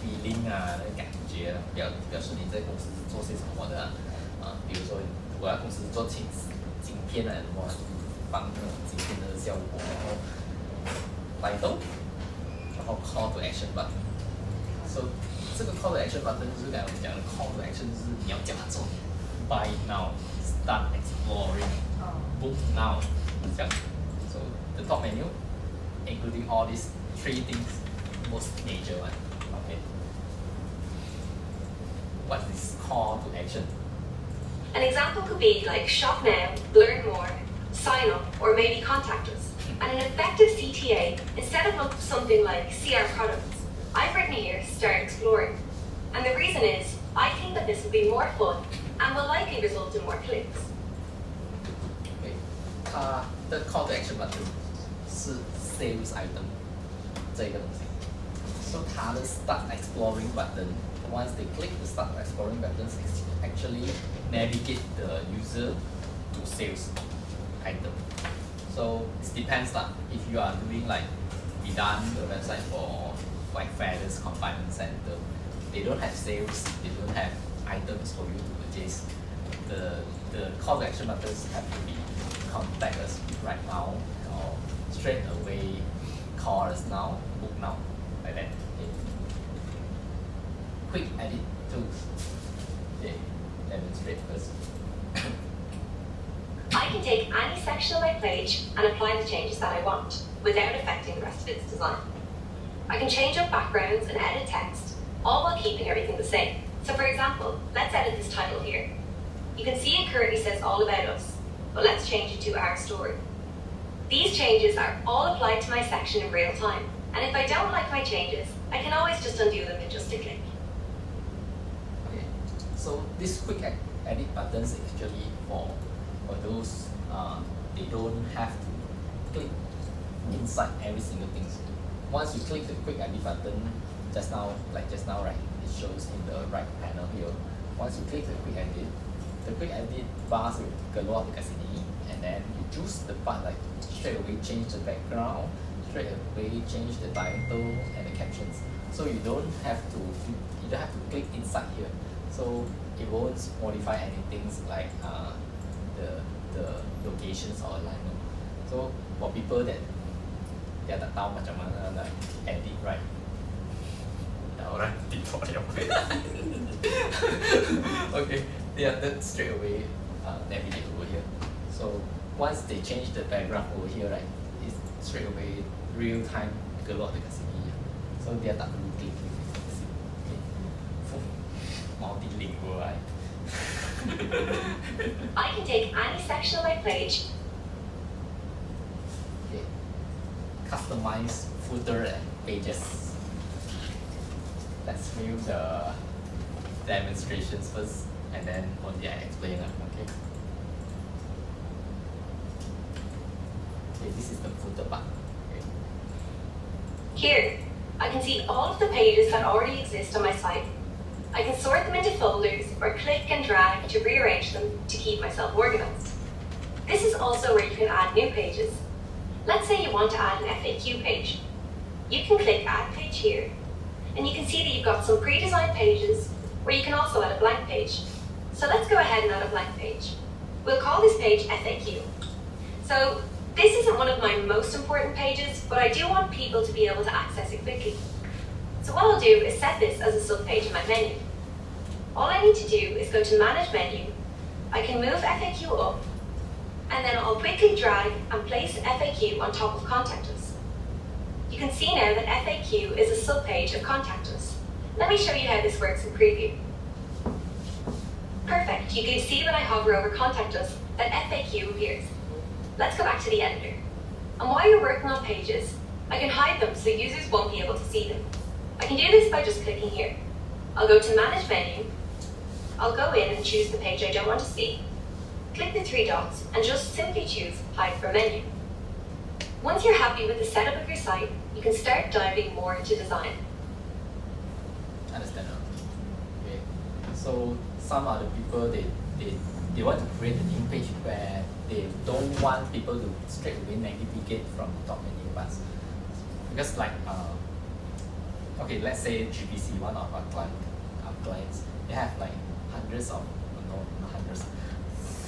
feeling 那个感觉，表示你在公司是做些什么的比如说我在公司做晶片什么，帮那种晶片的效果，然后title， 然后 call to action button。So 这个 call to action button 就是刚才我们讲的 call to action， 就是你要叫他做 buy now, start exploring, book now， 这样。So the top menu, including all these 3 things, most major one. Okay. What is call to action? An example could be like shop now, learn more, sign up, or maybe contact us. And an effective CTA, instead of something like see our products, I've written here start exploring. And the reason is, I think that this will be more fun and will likely result in more clicks. Okay. The call to action button 是 sales item 这个东西。So 它的 start exploring button, once they click the start exploring button, actually navigate the user to sales item. So it depends lah. If you are doing like we done the website for like Feathers Confinement Center, they don't have sales, they don't have items for you to purchase. The call to action buttons have to be contact us right now or straight away call us now, book now, like that. Okay. Quick edit tools. Okay, demonstrate first. I can take any section of my page and apply the changes that I want without affecting the rest of its design. I can change up backgrounds and edit text, all while keeping everything the same. So for example, let's edit this title here. You can see it currently says all about us, but let's change it to our story. These changes are all applied to my section in real time, and if I don't like my changes, I can always just undo them in just a click. Okay, so this quick edit buttons actually for those they don't have to click inside every single thing. Once you click the quick edit button, just now, right, it shows in the right panel here. Once you click the quick edit bars will keluar dekat sini, and then you choose the part like straight away change the background, straight away change the title and the captions. So you don't have to click inside here. So it won't modify anything like the locations or alignment. So for people that dia tak tahu macam mana nak edit, right? Dah orang tutorial. Okay, that straight away navigate over here. So once they change the background over here, right, it's straight away real time keluar dekat sini. So dia tak perlu klik. Okay. Multilingual, right? I can take any section of my page. Okay. Customize footer and pages. Let's view the demonstrations first, and then only I explain them. Okay. Okay, this is the footer part. Okay. Here, I can see all of the pages that already exist on my site. I can sort them into folders or click and drag to rearrange them to keep myself organized. This is also where you can add new pages. Let's say you want to add an FAQ page. You can click Add Page here, and you can see that you've got some pre-designed pages where you can also add a blank page. So let's go ahead and add a blank page. We'll call this page FAQ. So this isn't one of my most important pages, but I do want people to be able to access it quickly. So what I'll do is set this as a subpage in my menu. All I need to do is go to Manage Menu. I can move FAQ up, and then I'll quickly drag and place FAQ on top of Contact Us. You can see now that FAQ is a subpage of Contact Us. Let me show you how this works in Preview. Perfect, you can see when I hover over Contact Us that FAQ appears. Let's go back to the editor. And while you're working on pages, I can hide them so users won't be able to see them. I can do this by just clicking here. I'll go to Manage Menu. I'll go in and choose the page I don't want to see. Click the three dots and just simply choose Hide from Menu. Once you're happy with the setup of your site, you can start diving more into design. Understand? Okay. So some other people they want to create a new page where they don't want people to straight away navigate from the top menu bars. Because like okay, let's say GPC, one of our clients, they have like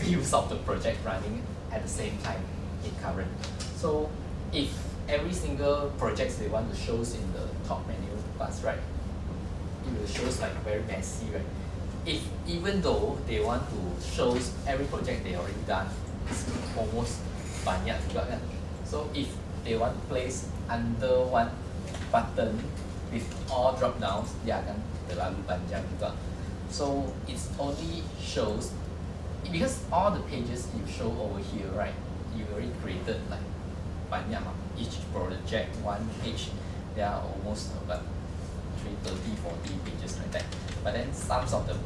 views of the project running at the same time in current. So if every single project they want to show in the top menu bars, right, it will show like very messy, right? If even though they want to show every project they already done, it's almost banyak juga kan. So if they want to place under one button with all drop downs, dia akan terlalu panjang juga. So it's only shows, because all the pages you show over here, right, you already created like banyak, each project, one page, there are almost about 30, 40 pages like that. But then some of the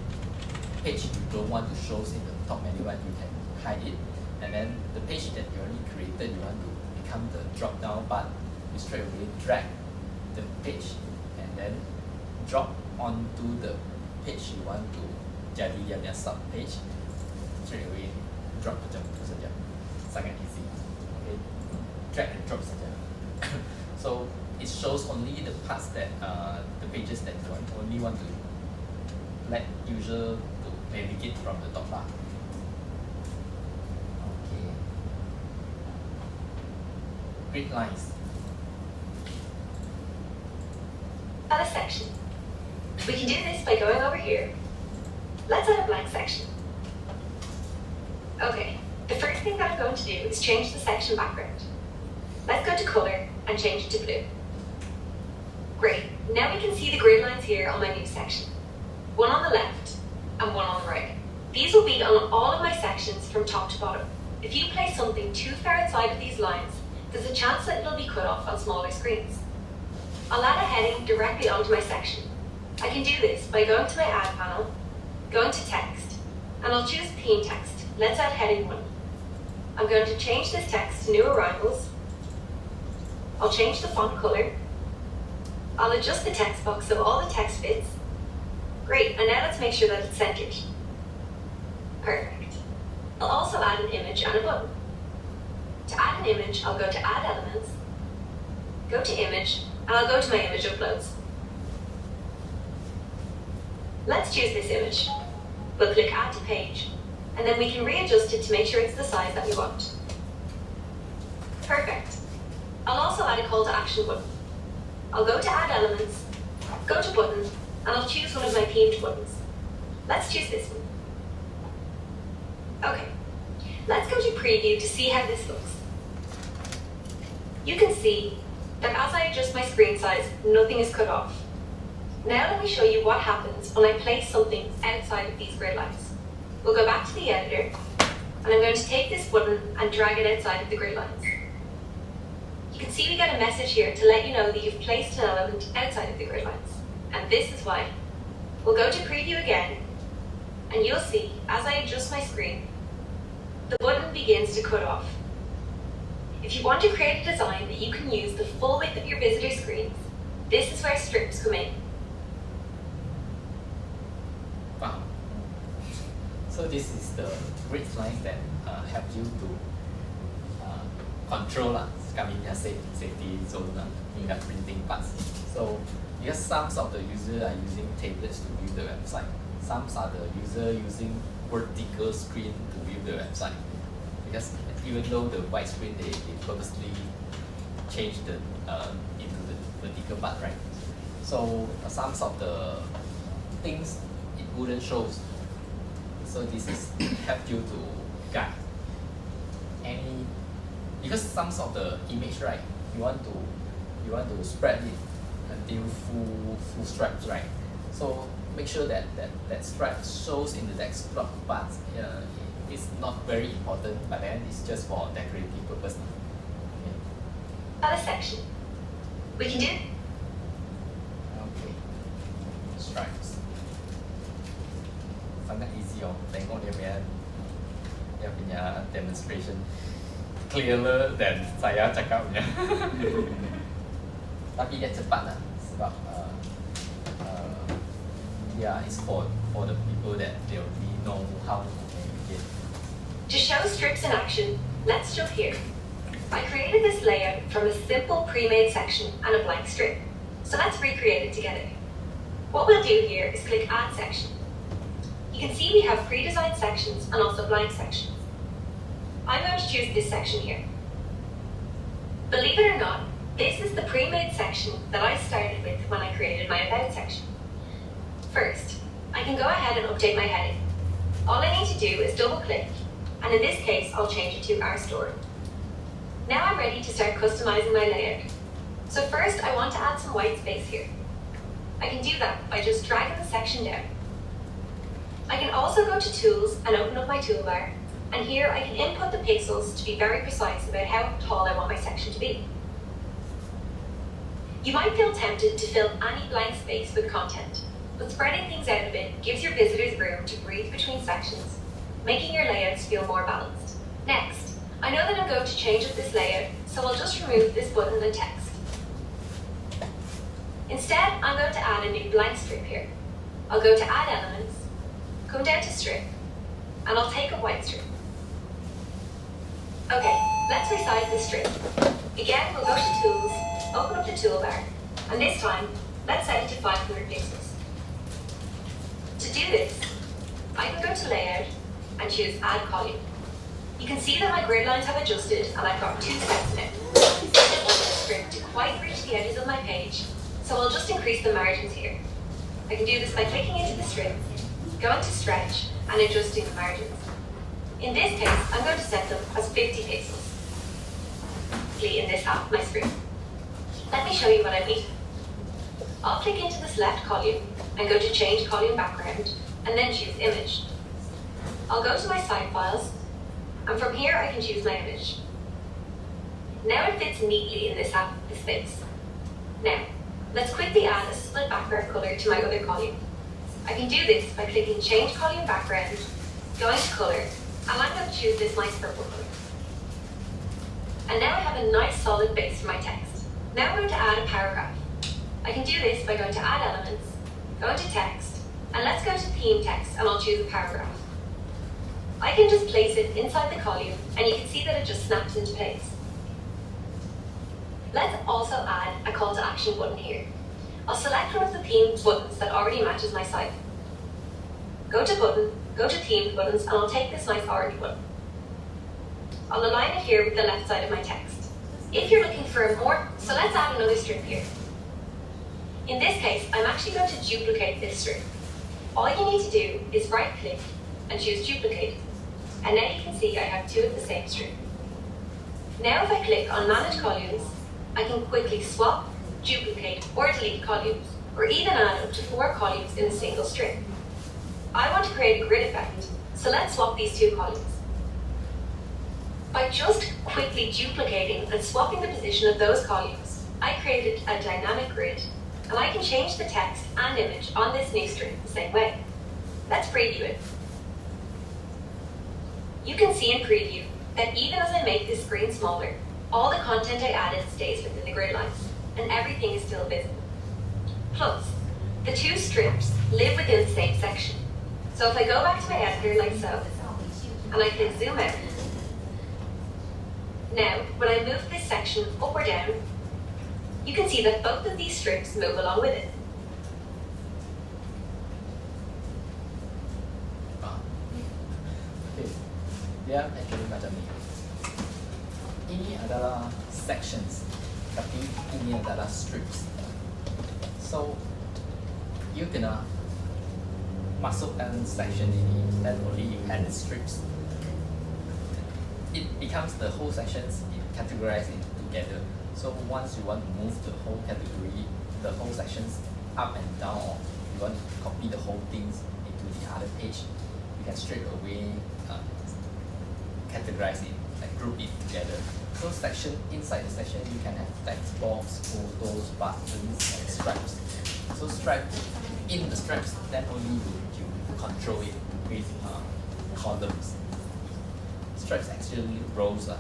page you don't want to show in the top menu, right, you can hide it. And then the page that you already created, you want to become the drop down bar, you straight away drag the page and then drop onto the page you want to jadi yang sub page, straight away drop macam tu saja, sangat easy. Okay, drag and drop saja. So it shows only the parts that the pages that you only want to let user to navigate from the top bar. Okay, grid lines. Add a section. We can do this by going over here, Let's add a blank section. Okay, the first thing that I'm going to do is change the section background. Let's go to colour and change it to blue. Great, now we can see the grid lines here on my new section. One on the left and one on the right. These will be on all of my sections from top to bottom. If you place something too far outside of these lines, there's a chance that it'll be cut off on smaller screens. I'll add a heading directly onto my section. I can do this by going to my Add panel, going to Text, and I'll choose Theme Text. Let's add heading 1. I'm going to change this text to New Arrivals. I'll change the font colour. I'll adjust the text box so all the text fits. Great, and now let's make sure that it's centered. Perfect. I'll also add an image and a button. To add an image, I'll go to Add Elements, go to Image, and I'll go to my image uploads. Let's choose this image. We'll click Add to Page, and then we can readjust it to make sure it's the size that we want. Perfect. I'll also add a call to action button. I'll go to Add Elements, go to Button, and I'll choose one of my themed buttons. Let's choose this one. Okay, let's go to Preview to see how this looks. You can see that as I adjust my screen size, nothing is cut off. Now let me show you what happens when I place something outside of these grid lines. We'll go back to the editor, and I'm going to take this button and drag it outside of the grid lines. You can see we get a message here to let you know that you've placed an element outside of the grid lines. And this is why. We'll go to Preview again, and you'll see, as I adjust my screen, the button begins to cut off. If you want to create a design that you can use the full width of your visitor screens, this is where strips come in. Wow. So this is the grid lines that help you to control safety zone in the printing parts. So because some of the users are using tablets to view the website, some are the user using vertical screen to view the website. Because even though the wide screen they purposely change the into the vertical part, right? So some of the things it wouldn't show. So this is help you to guide any, because some of the image, right, you want to spread it until full stripes, right? So make sure that stripe shows in the desktop part. It's not very important, but then it's just for decorative purpose. Okay. Other section. We can do it. Okay. Stripes. Sangat easy tengok dia punya demonstration clearer than saya cakapnya. Tapi dia cepat lah sebab it's for the people that they already know how to navigate. To show strips in action, let's jump here. I created this layout from a simple pre-made section and a blank strip. So let's recreate it together. What we'll do here is click Add Section. You can see we have pre-designed sections and also blank sections. I'm going to choose this section here. Believe it or not, this is the pre-made section that I started with when I created my About section. First, I can go ahead and update my heading. All I need to do is double click, and in this case, I'll change it to Our Store. Now I'm ready to start customizing my layout. So first, I want to add some white space here. I can do that by just dragging the section down. I can also go to Tools and open up my toolbar, and here I can input the pixels to be very precise about how tall I want my section to be. You might feel tempted to fill any blank space with content, but spreading things out a bit gives your visitors room to breathe between sections, making your layouts feel more balanced. Next, I know that I'm going to change up this layout, so I'll just remove this button and text. Instead, I'm going to add a new blank strip here. I'll go to Add Elements, come down to Strip, and I'll take a white strip. Okay, let's resize this strip. Again, we'll go to Tools, open up the toolbar, and this time, let's set it to 500 pixels. To do this, I can go to Layout and choose Add Column. You can see that my grid lines have adjusted and I've got 2 sets now. I want this strip to quite reach the edges of my page, so I'll just increase the margins here. I can do this by clicking into the strip, going to stretch and adjusting the margins. In this case, I'm going to set them as 50 pixels in this half of my screen. Let me show you what I mean. I'll click into this left column and go to change column background and then choose image. I'll go to my side files and from here I can choose my image. Now it fits neatly in this half of the space. Now, let's quickly add a split background color to my other column. I can do this by clicking change column background, going to color, and I'm going to choose this nice purple color. And now I have a nice solid base for my text. Now I'm going to add a paragraph. I can do this by going to add elements, go to text, and let's go to theme text and I'll choose a paragraph. I can just place it inside the column and you can see that it just snaps into place. Let's also add a call to action button here. I'll select one of the themed buttons that already matches my site. Go to button, go to themed buttons, and I'll take this nice orange button. I'll align it here with the left side of my text. If you're looking for so let's add another strip here. In this case, I'm actually going to duplicate this strip. All you need to do is right click and choose duplicate. And now you can see I have two of the same strip. Now if I click on manage columns, I can quickly swap, duplicate, or delete columns, or even add up to 4 columns in a single strip. I want to create a grid effect, so let's swap these 2 columns. By just quickly duplicating and swapping the position of those columns, I created a dynamic grid, and I can change the text and image on this new strip the same way. Let's preview it. You can see in preview that even as I make this screen smaller, all the content I added stays within the grid lines, and everything is still visible. Plus, the 2 strips live within the same section. So if I go back to my editor like so, and I click zoom out, now when I move this section up or down, you can see that both of these strips move along with it. Okay, dia actually macam ni. Ini adalah sections, tapi ini adalah strips. So, you kena masukkan section ini, then only you add the strips. It becomes the whole sections, it categorized it together. So once you want to move the whole category, the whole sections up and down, or you want to copy the whole things into the other page, you can straight away categorize it, like group it together. So section, inside the section you can have text box, photos, buttons, and stripes. So stripes, in the stripes, then only you control it with columns. Stripes actually rows in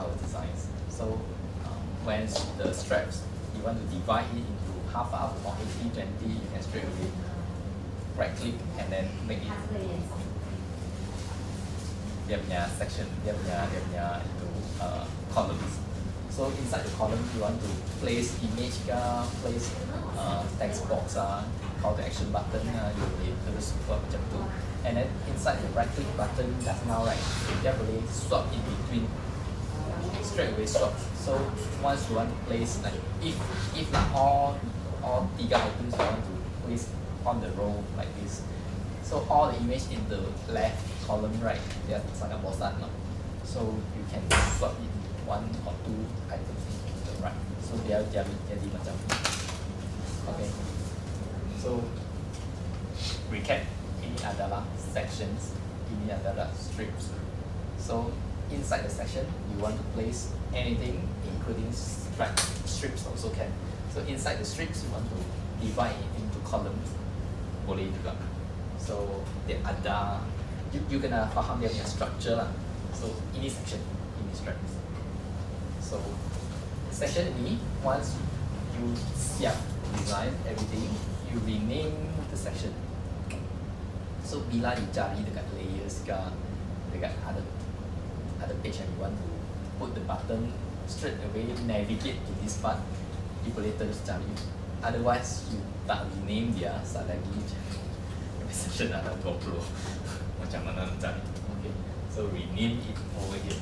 our designs. So when the stripes, you want to divide it into half or 80-20, you can straight away right click and then make it dia punya section, dia punya itu columns. So inside the column you want to place image place text box call to action button you boleh terus buat macam tu. And then inside the right click button just now right, dia boleh swap in between, straight away swap. So once you want to place like if like all 3 items you want to place on the row like this. So all the image in the left column right, dia sangat bosan lah. So you can swap in 1 or 2 items in the right. So dia jadi macam okay. So recap, ini adalah sections, ini adalah strips. So inside the section you want to place anything including strips also can. So inside the strips you want to divide it into columns, boleh juga. So dia ada, you kena faham dia punya structure lah. So ini section, ini strips. So section ini once you siap design everything, you rename the section. So bila dicari dekat layers ke dekat other page and you want to put the button straight away navigate to this part, you boleh terus cari. Otherwise you tak rename dia, saat lagi section ada 20 macam mana nak cari. Okay, so rename it over here.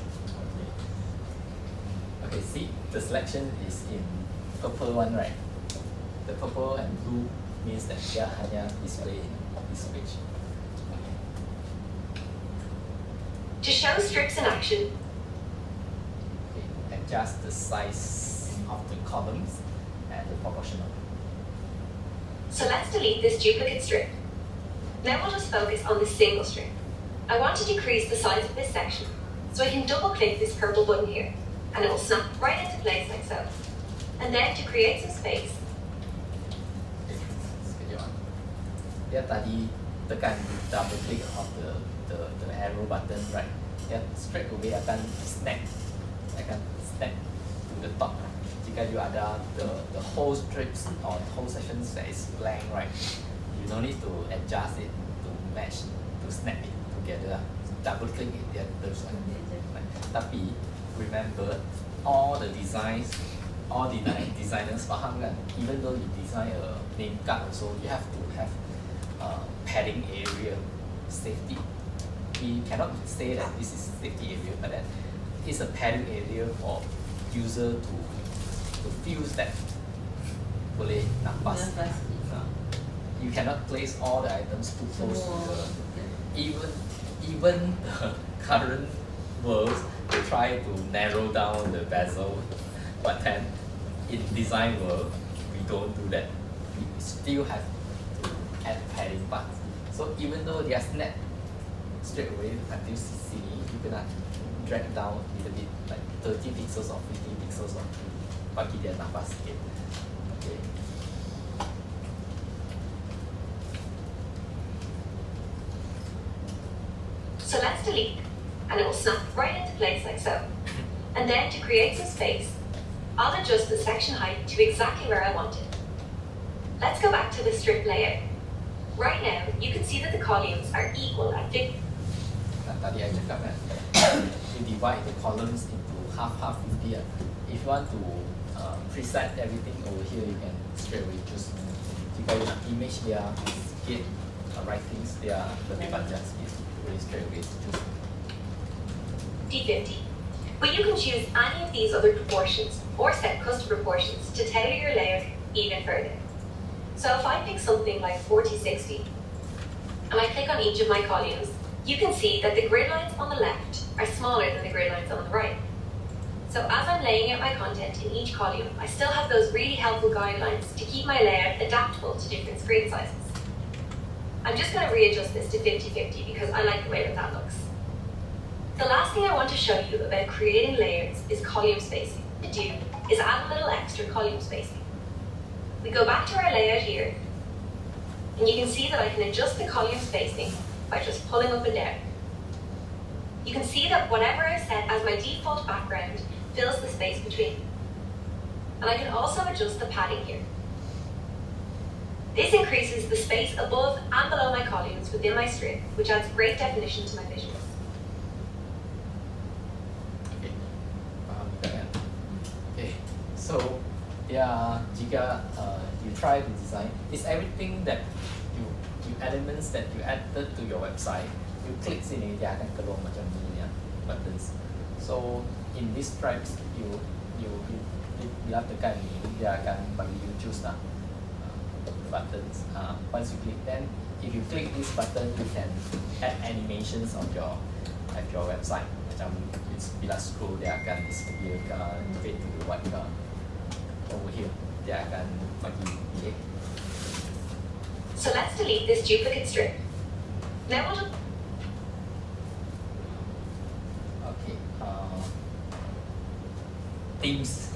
Okay, see the selection is in purple one, right? The purple and blue means that dia hanya display in this page. To show strips in action, Okay, adjust the size of the columns and the proportional. so let's delete this duplicate strip. Now we'll just focus on this single strip. I want to decrease the size of this section, so I can double click this purple button here, and it will snap right into place like so. And then to create some space, Okay, sekejap. Dia tadi tekan double click of the arrow button, right? Dia straight away akan snap to the top. Jika you ada the whole strips or the whole sections that is blank, right? You don't need to adjust it to match, to snap it together. Double click it, dia terus akan. Tapi remember, all the designers faham kan, even though you design a name card also, you have to have padding area, safety. We cannot say that this is safety area, but then it's a padding area for user to feel that boleh nafas. You cannot place all the items too close to the, even the current world, they try to narrow down the bezel, but then in design world, we don't do that. We still have to add padding parts. So even though they are snap straight away until sini, you can drag down a little bit, like 30 pixels or 50 pixels or bagi dia nafas sikit. Okay. so let's delete, and it will snap right into place like so. And then to create some space, I'll adjust the section height to exactly where I want it. Let's go back to the strip layout. Right now, you can see that the columns are equal at 50. Tadi I cakap kan, you divide the columns into half 50. If you want to preset everything over here, you can straight away choose. Jika you nak image dia sikit, writings dia lebih panjang sikit, boleh straight away choose. D50. But you can choose any of these other proportions or set custom proportions to tailor your layout even further. So if I pick something like 4060 and I click on each of my columns, you can see that the grid lines on the left are smaller than the grid lines on the right. So as I'm laying out my content in each column, I still have those really helpful guidelines to keep my layout adaptable to different screen sizes. I'm just going to readjust this to 50/50 because I like the way that looks. The last thing I want to show you about creating layers is column spacing. To do is add a little extra column spacing. We go back to our layout here, and you can see that I can adjust the column spacing by just pulling up and down. You can see that whatever I've set as my default background fills the space between. And I can also adjust the padding here. This increases the space above and below my columns within my strip, which adds great definition to my visuals. Okay, faham juga kan? Okay, so jika you try to design, it's everything that you elements that you added to your website. You click sini, dia akan keluar macam ni ya, buttons. So in these stripes, bila tekan ni, dia akan bagi you choose lah buttons. Once you click, then if you click this button, you can add animations of your website. Macam bila scroll, dia akan disappear ke fade to the white ke over here. Dia akan bagi delete. So let's delete this duplicate strip. Now we'll Okay. Themes.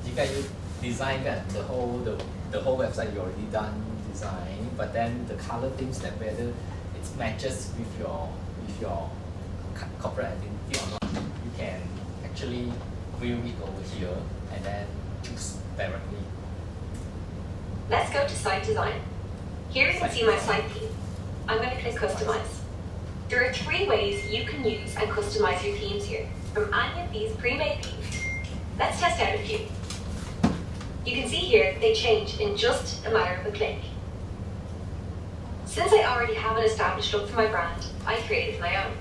Jika you design kan the whole website, you already done design, but then the color themes, that whether it matches with your corporate identity or not, you can actually view it over here and then choose directly. Let's go to site design. Here you can see my site theme. I'm going to click customize. There are 3 ways you can use and customize your themes here from any of these pre-made themes. Let's test out a few. You can see here they change in just a matter of a click. Since I already have an established look for my brand, I created my own.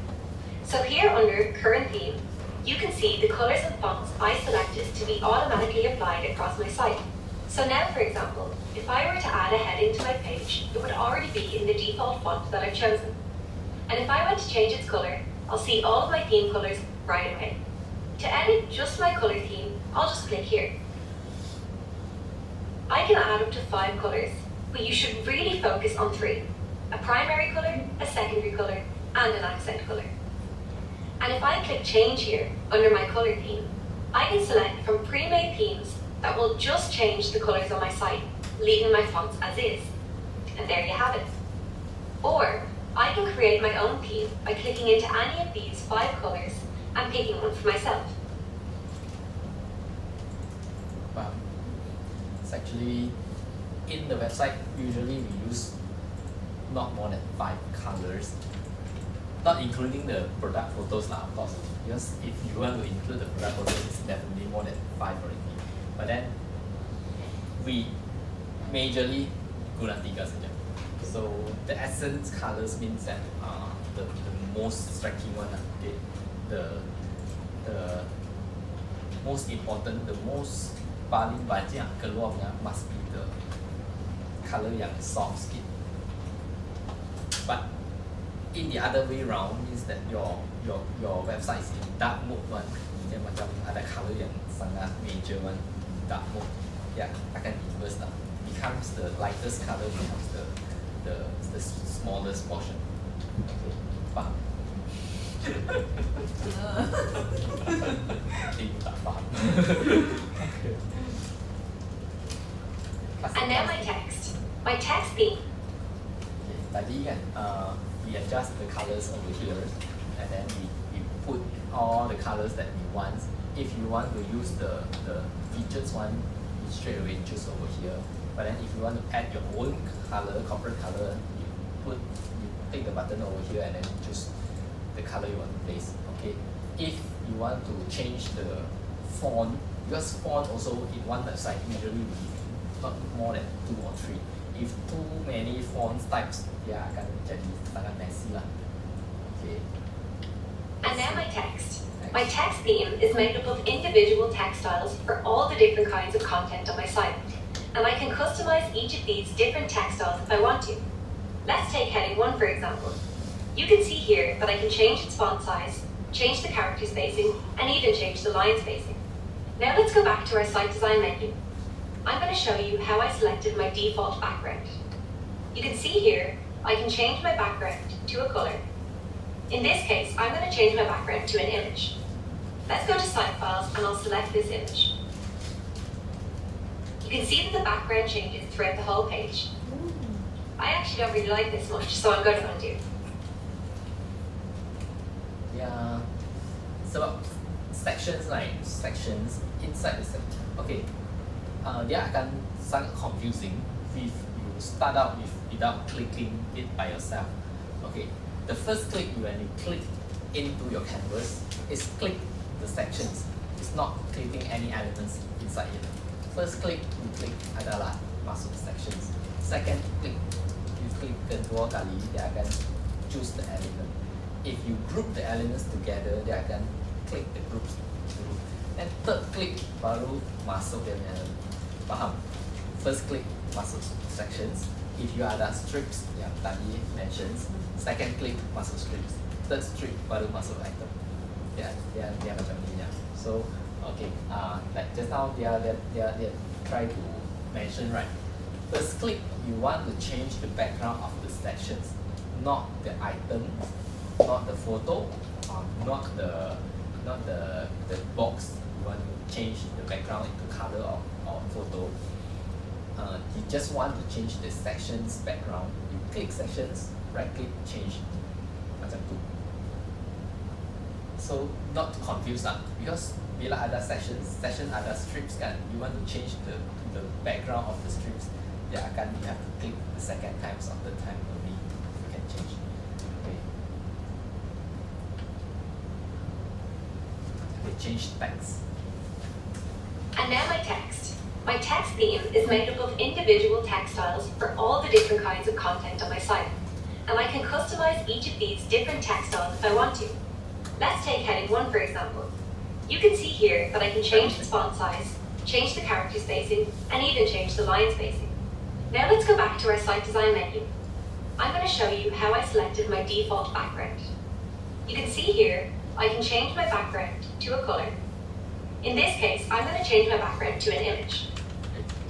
So here under current theme, you can see the colors and fonts I selected to be automatically applied across my site. So now, for example, if I were to add a heading to my page, it would already be in the default font that I've chosen. And if I went to change its color, I'll see all of my theme colors right away. To edit just my color theme, I'll just click here. I can add up to 5 colors, but you should really focus on 3. A primary color, a secondary color, and an accent color. And if I click change here, under my color theme, I can select from pre-made themes that will just change the colors on my site, leaving my fonts as is. And there you have it. Or I can create my own theme by clicking into any of these 5 colors and picking one for myself. Wow. It's actually, in the website, usually we use not more than 5 colors, not including the product photos now, of course, because if you want to include the product photos, it's definitely more than 5 already. But then, we majorly guna 3 saja. So the essence colors means that the most striking one, okay, the most important, the most paling banyak keluarnya must be the color yang soft skin. But in the other way round means that your website is in dark mode one, yang macam ada color yang sangat major one, dark mode, ya akan inverse lah. Becomes the lightest color becomes the smallest portion. Okay, faham? Tak faham. And now my text. My text theme. Okay, tadi kan we adjust the colors over here, and then we put all the colors that we want. If you want to use the featured one, you straight away choose over here. But then if you want to add your own color, corporate color, you click the button over here and then choose the color you want to place. Okay. If you want to change the font, because font also in one website usually we not more than 2 or 3. If too many font types, ya akan jadi sangat messy lah. Okay. And now my text. My text theme is made up of individual text styles for all the different kinds of content on my site. And I can customize each of these different text styles if I want to. Let's take heading 1 for example. You can see here that I can change its font size, change the character spacing, and even change the line spacing. Now let's go back to our site design menu. I'm going to show you how I selected my default background. You can see here, I can change my background to a color. In this case, I'm going to change my background to an image. Let's go to Site Files and I'll select this image. You can see that the background changes throughout the whole page. I actually don't really like this much, so I'm going to undo. Yeah, sebab sections inside the section. Okay, dia akan sangat confusing if you start out without clicking it by yourself. Okay, the first click when you click into your canvas is click the sections. It's not clicking any elements inside it. First click, you click adalah masuk sections. Second click, you click kedua kali, dia akan choose the element. If you group the elements together, dia akan click the groups. And third click baru masuk dia punya element. Faham? First click masuk sections. If you ada strips yang tadi mentions, second click masuk strips. Third strip baru masuk item. Dia macam ni ya. So okay, like just now dia try to mention right. First click, you want to change the background of the sections, not the item, not the photo, not the box. You want to change the background into color or photo. You just want to change the sections background. You click sections, right click, change. Macam tu. So not to confuse lah, because bila ada section ada strips kan, you want to change the background of the strips, you have to click the second times of the time only you can change. Okay. Okay, change text. And now my text. My text theme is made up of individual text styles for all the different kinds of content on my site. And I can customize each of these different text styles if I want to. Let's take heading 1 for example. You can see here that I can change its font size, change the character spacing, and even change the line spacing. Now let's go back to our site design menu. I'm going to show you how I selected my default background. You can see here, I can change my background to a color. In this case, I'm going to change my background to an image.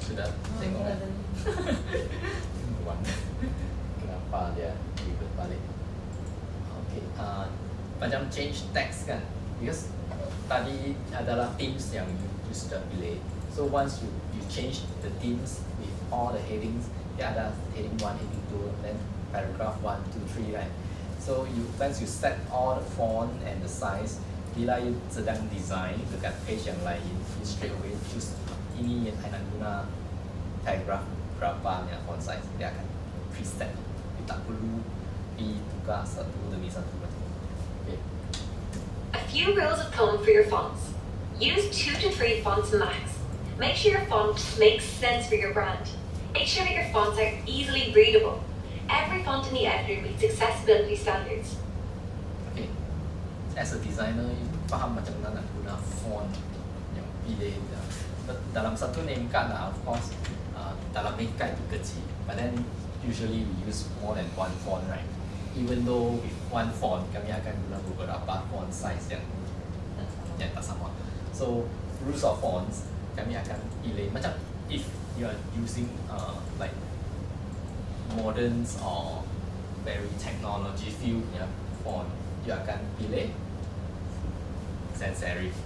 Sudah tengok kan? One. Kenapa dia revert balik? Okay, macam change text kan? Because tadi adalah themes yang you sudah pilih. So once you change the themes with all the headings, dia ada heading 1, heading 2, then paragraph 1, 2, 3, right? So once you set all the font and the size, bila you sedang design dekat page yang lain, you straight away choose ini yang saya nak guna paragraph berapa yang font size, dia akan preset. You tak perlu tukar satu demi satu. Okay. A few rules of thumb for your fonts. Use 2 to 3 fonts max. Make sure your font makes sense for your brand. Make sure that your fonts are easily readable. Every font in the editor meets accessibility standards. Okay. As a designer, you faham macam mana nak guna font yang pilih. Dalam satu name card lah, of course, dalam name card itu kecil. But then usually we use more than one font, right? Even though with one font, kami akan guna beberapa font size yang tak sama. So rules of fonts, kami akan pilih macam if you are using like moderns or very technology field ya font, you akan pilih sans serif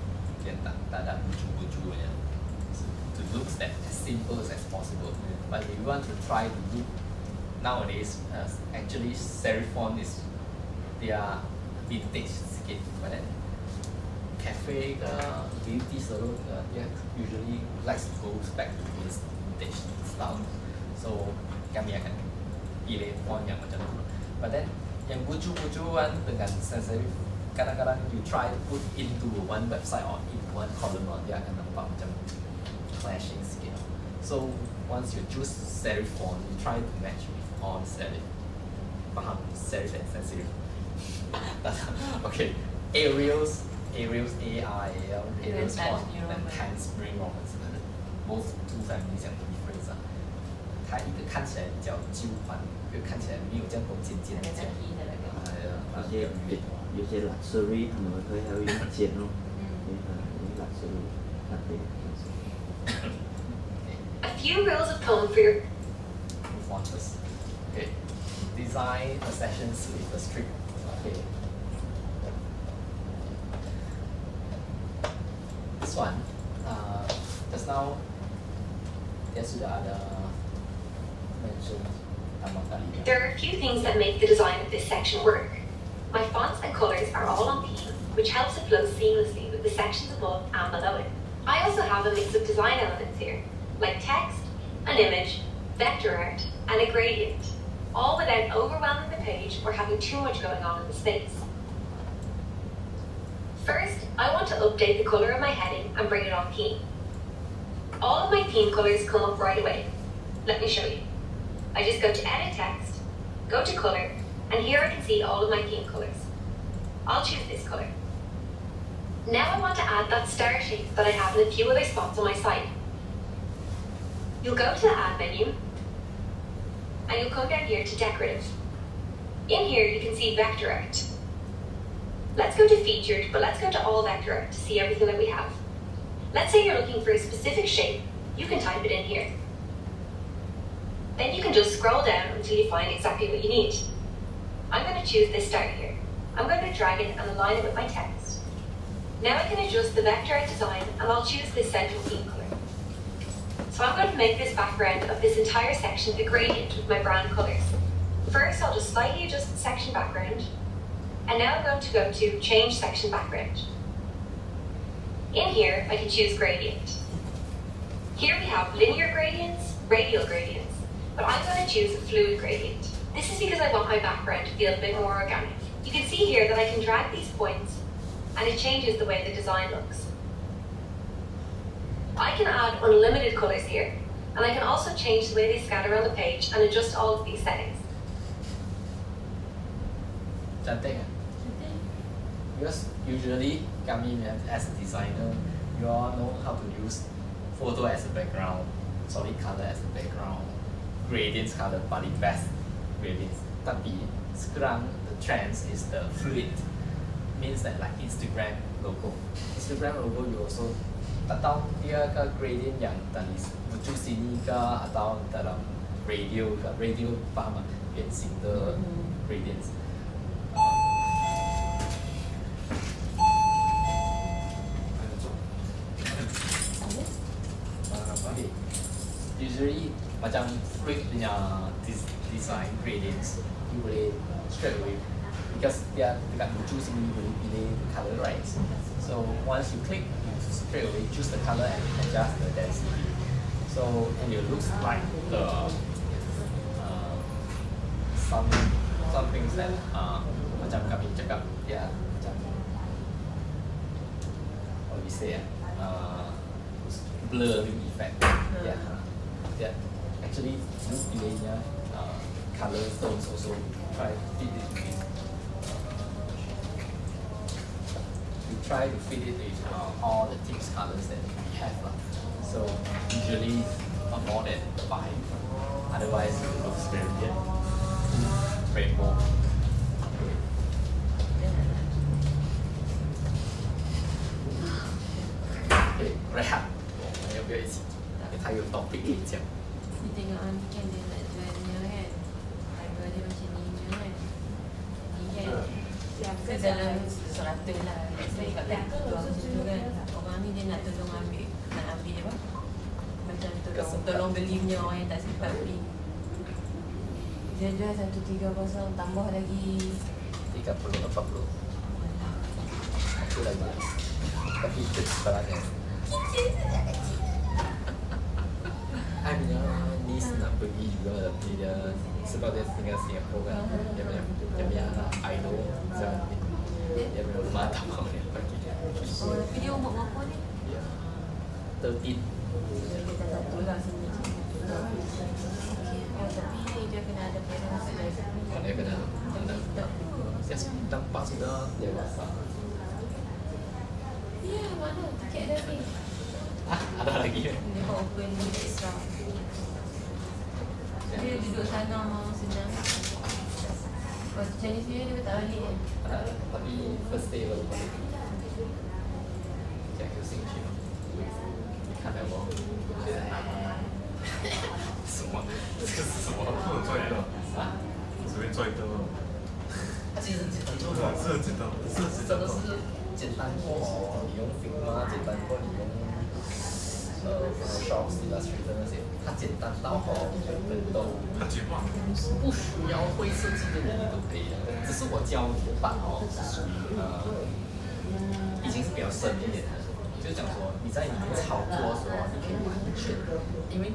yang tak ada bucu-bucunya to look that as simple as possible. But if you want to try to look nowadays, actually serif font is dia vintage sikit, but then cafe ke beauty salon dia usually likes to go back to this vintage style. So kami akan pilih font yang macam tu. But then yang bucu-bucuan dengan sans serif, kadang-kadang you try to put into one website or in one column, dia akan nampak macam clashing sikit. So once you choose serif font, you try to match with all the serif. Faham serif and sans serif? Okay, Arials, A-R-A-L, Arials font and Times New Roman, both two families 有 difference 啊。它一个看起来比较旧款，一个看起来没有这样多尖尖的角。有些 luxury 他们会还会用尖哦，因为 luxury 它可以。A few rules of thumb for your Move on first. Okay, design a sessions with a strip. Okay. This one, just now, dia sudah ada mention tambah kali. There are a few things that make the design of this section work. My fonts and colors are all on theme, which helps it flow seamlessly with the sections above and below it. I also have a mix of design elements here, like text, an image, vector art, and a gradient, all without overwhelming the page or having too much going on in the space. First, I want to update the color of my heading and bring it on theme. All of my theme colors come up right away. Let me show you. I just go to Edit Text, go to Color, and here I can see all of my theme colors. I'll choose this color. Now I want to add that star shape that I have in a few other spots on my site. You'll go to the Add menu, and you'll come down here to Decorative. In here you can see Vector Art. Let's go to Featured, but let's go to All Vector Art to see everything that we have. Let's say you're looking for a specific shape, you can type it in here. Then you can just scroll down until you find exactly what you need. I'm going to choose this star here. I'm going to drag it and align it with my text. Now I can adjust the vector art design and I'll choose this central theme color. So I'm going to make this background of this entire section a gradient with my brand colors. First, I'll just slightly adjust the section background. And now I'm going to go to Change Section Background. In here, I can choose Gradient. Here we have linear gradients, radial gradients, but I'm going to choose a fluid gradient. This is because I want my background to feel a bit more organic. You can see here that I can drag these points and it changes the way the design looks. I can add unlimited colors here, and I can also change the way they scatter on the page and adjust all of these settings. Cantik kan? Because usually kami as a designer, you all know how to use photo as a background, solid color as a background, gradients color paling best gradients. Tapi sekarang the trends is the fluid, means that like Instagram logo. Instagram logo you also tak tahu dia ke gradient yang tadi muncul sini ke atau dalam radio ke radio faham tak? 圆形的 gradients. Okay. Usually macam fluid punya design gradients, you boleh straight away because dia dekat muncul sini you boleh pilih color, right? So once you click, you straight away choose the color and adjust the density. So and it looks like the some things that macam kami cakap ya macam what we say blurring effect. Yeah. Actually, you pilihnya color tones also try to fit it with. We try to fit it with all the team's colors that we have. So usually not more than 5. Otherwise, it looks very weird. Rainbow. Okay, rehat. 我们要不要一起？他有 topic 可以讲。你 tengok Ami kan dia nak jualnya kan, harga dia macam ni je kan. Ni kan dalam 100 lah. Saya kat tadi jual macam tu kan. Orang ni dia nak tolong ambil, nak ambil apa? Macam tolong beli punya orang yang tak sempat beli. Dia jual 130 tambah lagi 30 40. Apa lagi? Tapi itu sebenarnya. I punya niece nak pergi juga tapi dia sebab dia tinggal Singapore kan. Dia punya anak idol macam dia punya rumah tak mau dia pergi. Oh, tapi dia umur berapa ni? Ya. 13. Kita tak tahu lah sini. Tapi dia kena ada parents lagi. Dia kena dia nampak sudah dewasa. Ya, mana? Tiket ada ni. Ada lagi. Dia buat open extra. Dia duduk sana senang. Waktu Chinese New Year dia tak balik kan? Tapi first day baru balik. 这样有兴趣吗？你看到我觉得什么？这个是什么？不能做一个，啊？随便做一个咯。它其实很多设计的，真的是简单过哦，你用 Figma 简单过，你用Photoshop、Illustrator 那些，它简单到根本都很简化。不需要会设计的人你都可以的。只是我教你的版是属于已经是比较深一点的，就是讲说你在里面操作的时候，你可以完全，因为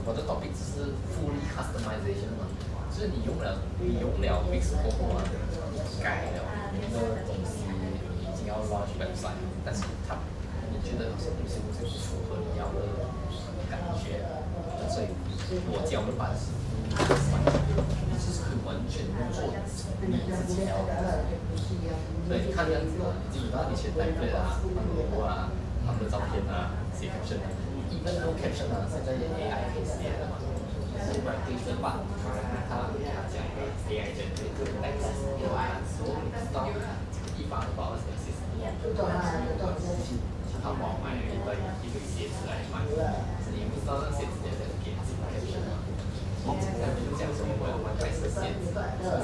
我的 topic 只是 fully customization 嘛，就是你用了 Wix 过后啊，你改了你的东西，你已经要 launch website，但是你觉得有些东西不是符合你要的感觉，所以我教的版是你是可以完全做你自己要的。对，你看这样子啊，你基本上你写 template 啊，放 logo 啊，放个照片啊，写 caption 啊，even no caption 啊，现在也 AI 可以写的嘛。是 writing 版，它讲 AI generate text，有啊，所以你知道这个地方的话，是写什么？去淘宝买一堆鞋子来卖，是你不知道那鞋子的那个给自己 caption 啊。那比如讲说我要买白色鞋子，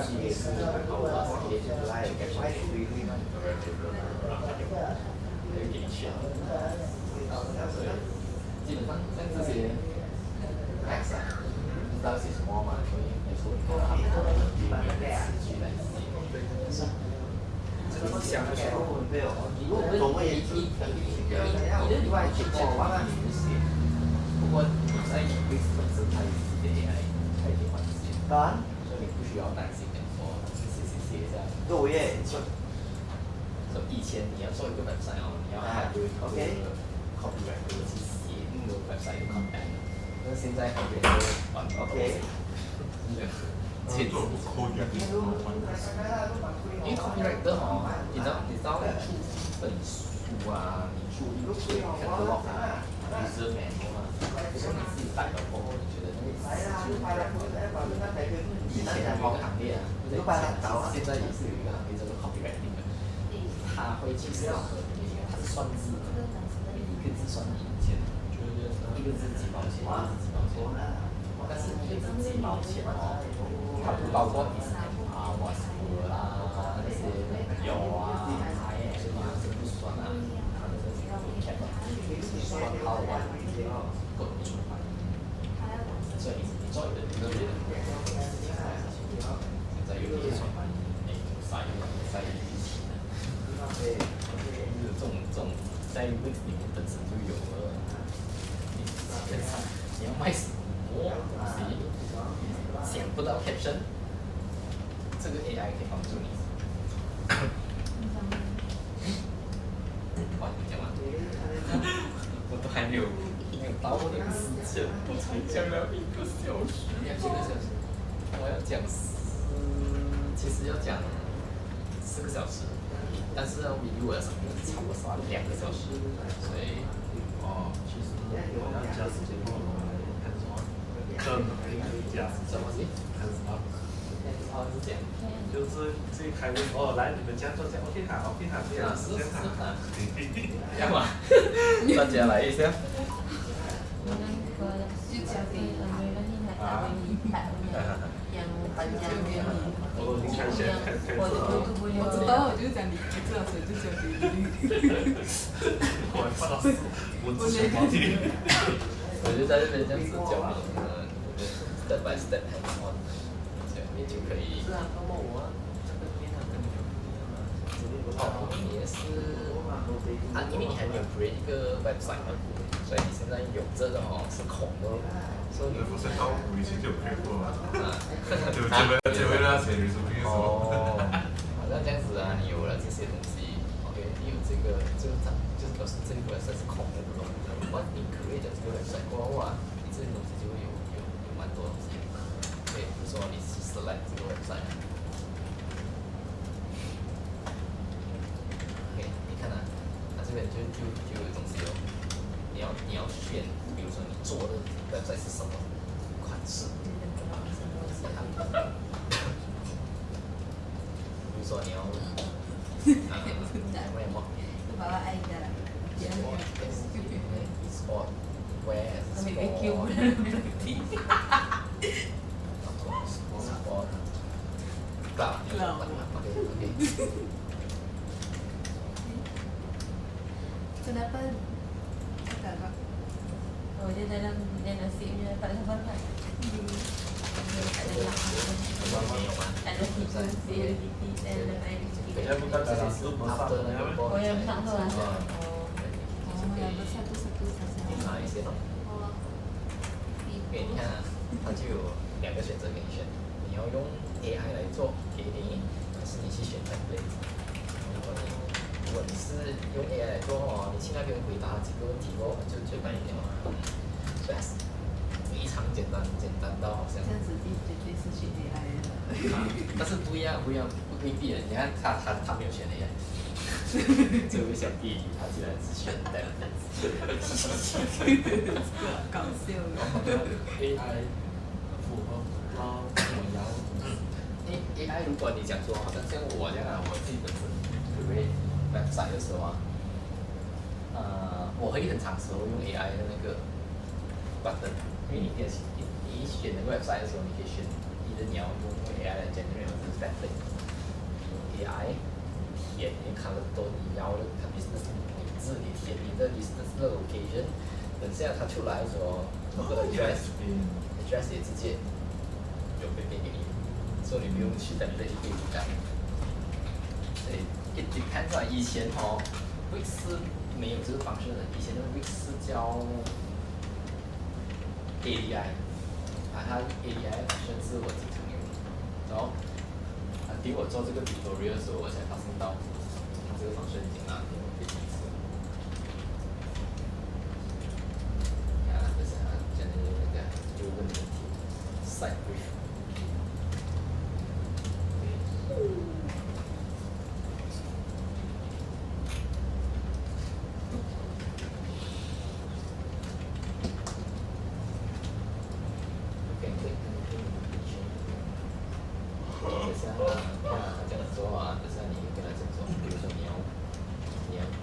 系列是好的系列，就是来改成可以给你选，所以基本上像这些 text 啊，不知道写什么嘛，所以有时候他们都用语言词句来写。这个想的时候，你的另外一件事情你是写，不过你在 Wix 本身它有自己的 AI。当然，所以你不需要担心讲说写一下。作业所以以前你要做一个 website 哦，你要还有一个 copyright 去写那个 website 的 content，但是现在很多人都玩到东西，做copyright 因为 copyright 哦，你知道出一本书图啊，你注意catalog啊，user manual 啊，所以你自己改了过后，你觉得那个就以前有一个行业啊，不是以前，现在也是有一个行业叫做 copywriting 的，他会去审核你，他是算字的，一个字算你钱，一个字几毛钱，一个字几毛钱，但是一个字几毛钱哦，它不包括你是啊、瓦斯啦那些油啊、所以它是不算啊，它的这些不 cap 是算好完够你出来，所以你做一个特别的事情，现在有些算法，塞一起的，就是这种在 Wix 里面本身就有了，你要卖什么东西，想不到 caption， 这个 AI 可以帮助你。哇，你讲完，我都还没有到我的时间，我才讲了1个小时，2个小时，我要讲其实要讲4个小时，但是呢，review 的时候差不多是2个小时，所以其实我要加时间过后看什么？可能加什么东西？看什么？是这样。就是自己开会哦，来你们这样做这样 OK 哈 OK 哈，这样是这样哈。这样嘛，大家来一下。yang panjang ni. 哦，你看先看我都不我知道，我就讲你这样子就交给你。我还放到我之前忘记。我就在这边这样子教你，step by step hands on， 这样你就可以。是啊，包括我这个面啊，跟你不一样啊。哦，因为你也是啊，因为你还没有 create 一个 website 嘛，所以你现在有这个是空的，所以你不是到5以前就有开过了。就这为了写语速拼什么？哦，好像这样子啊，你有了这些东西 ，OK， 你有这个就是表示这个 website 是空的，不懂的。哇，你 create 这个 website 过后啊，你这些东西就会有蛮多东西。对，比如说你去 select 这个 website。OK， 你看啊，它这边就有东西哦。你要选，比如说你做的 website 是什么款式，比如说你要什么？ Bawa air dalam. Sport, where, Ambil vacuum. sport, cloud. Okay. Kenapa cakap apa? Oh, dia dalam dia nasi punya tak ada apa-apa. Tak ada frekuensi, LVT, dan lain-lain. Ya bukan dalam itu besar. Oh, yang besar tu lah. Oh, yang besar tu satu saja. 拿一些东西。给你看啊，它就有2个选择给你选，你要用 AI 来做给你，还是你去选 template？ 如果你是用 AI 来做哦，你去那边回答几个问题哦，就慢一点哦。所以还是非常简单到好像。这样子绝对是学 AI 的。但是不一样，不未必的。你看他没有选 AI， 这位小弟弟他竟然只选 template。搞笑的。AI 符合到我要。AI 如果你讲说，好像我这样啊，我自己本身对 website 的时候啊，我会很长时候用 AI 的那个 button， 因为你一选那个 website 的时候，你可以选，你要用 AI 来 generate 或者是 template， 用 AI 填你看得多你要的 business 名字，你填你的 business 的 location， 等下它出来的时候，那个 address 也直接有分配给你，所以你不用去 template 一个一个改。所以 it depends 啊，以前Wix 是没有这个方式的，以前的 Wix 是叫 ADI， 它 ADI 甚至我经常用，然后给我做这个 tutorial 的时候，我才发现到它这个方式已经拿给我第一次。啊，这是真的那个就问问题 ，site brief。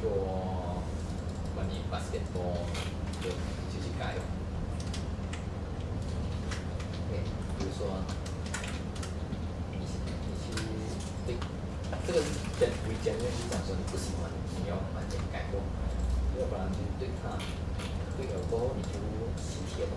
做关于 basketball 就去改哦。OK，比如说你去对，这个regenerate 是讲说你不喜欢，你要把它改过，要不然就对它对了过后你就洗贴了。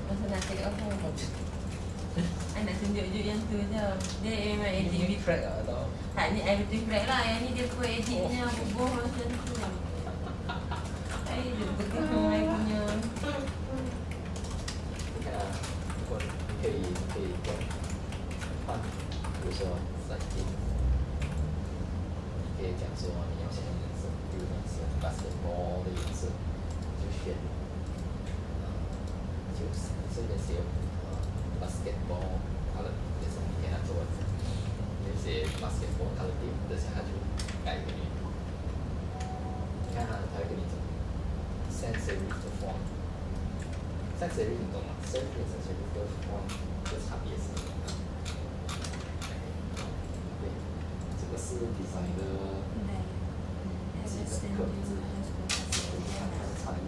Masa nak cakap apa? I nak tunjuk yang tu je. Dia memang edit Ini track atau tak ni I betul track lah. Yang ni dia buat editnya bubuh macam tu. I dia pegang I punya. 你看啊，如果你可以换，比如说三金，你可以讲说你要什么颜色，比如说是 basketball 的颜色，就选，就是这边写basketball color，就是你给它做，你写 basketball color theme，等下它就改给你。你看它会跟你讲 sans serif 的 font。sans serif 你懂吗？serif 跟 sans serif 的 font 的差别是什么？对，这个是 designer 几个刻字，看它的差别。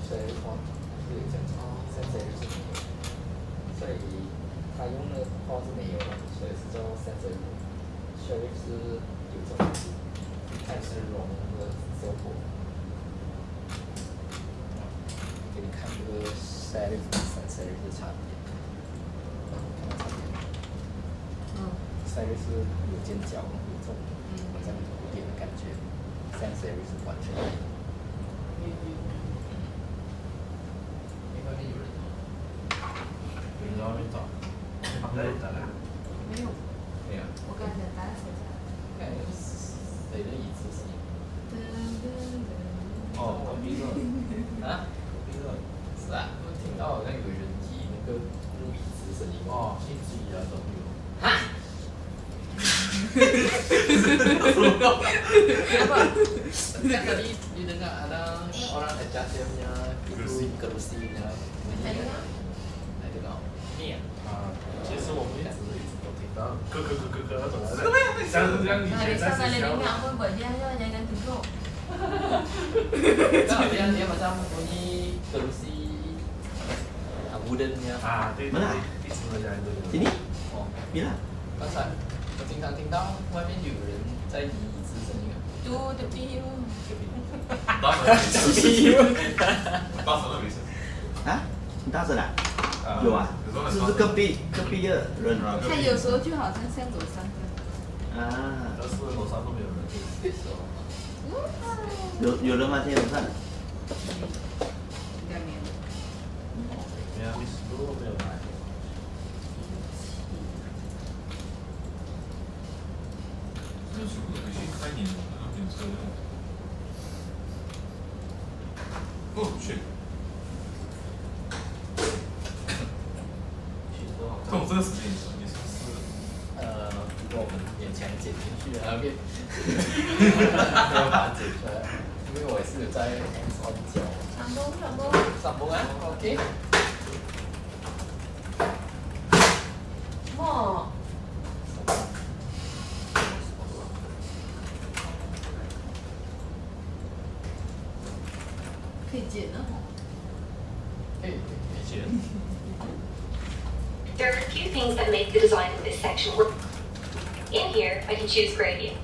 serif font 是这样子，sans serif 是没有，所以他用的 font 是没有的，所以是叫 sans serif。serif 是有这种字，看是绒的效果。给你看这个 serif 跟 sans serif 的差别，看到差别吗？serif 是有尖角，有这种好像蝴蝶的感觉，sans serif 是完全没有。外面有人吗？你在外面找，他们在打来。没有，没有。我刚才打手机。看谁的椅子是你？哦，隔壁的。啊？隔壁的。是啊，我听到好像有人移那个木椅子声音。哦，一直以来都有。哈？Apa? Kan tadi didengar ada orang adjustnya kerusinya. Ada tak? Ada tak? Ni ah. 其实我们一直都听到那种像以前 Hari 在 Sabtu 学校 kalau dengar pun buat dia jangan duduk. Kan dia macam bunyi kerusi woodennya. 啊，对对对，一直都讲这个。 Sini, 哦， bila? 刚才我经常听到外面有人在移椅子声音。 Tu tepi tu. 大声的没事。啊？很大声啊？啊有啊有时候，很这是隔壁的人啊。他有时候就好像像楼上的。啊，但是楼上都没有人。有人吗？现在楼上？应该没有。没有，你是都没有来。这个全部都回去开年了，然后有车的。哦，去。这种这个时间也是如果我们勉强剪进去啊，没有把它剪出来，因为我也是有在 on 教。sambung ah, okey. Mo. 可以剪的吼。可以剪。 There are a few things that make the design of this section work. In here, I can choose gradient.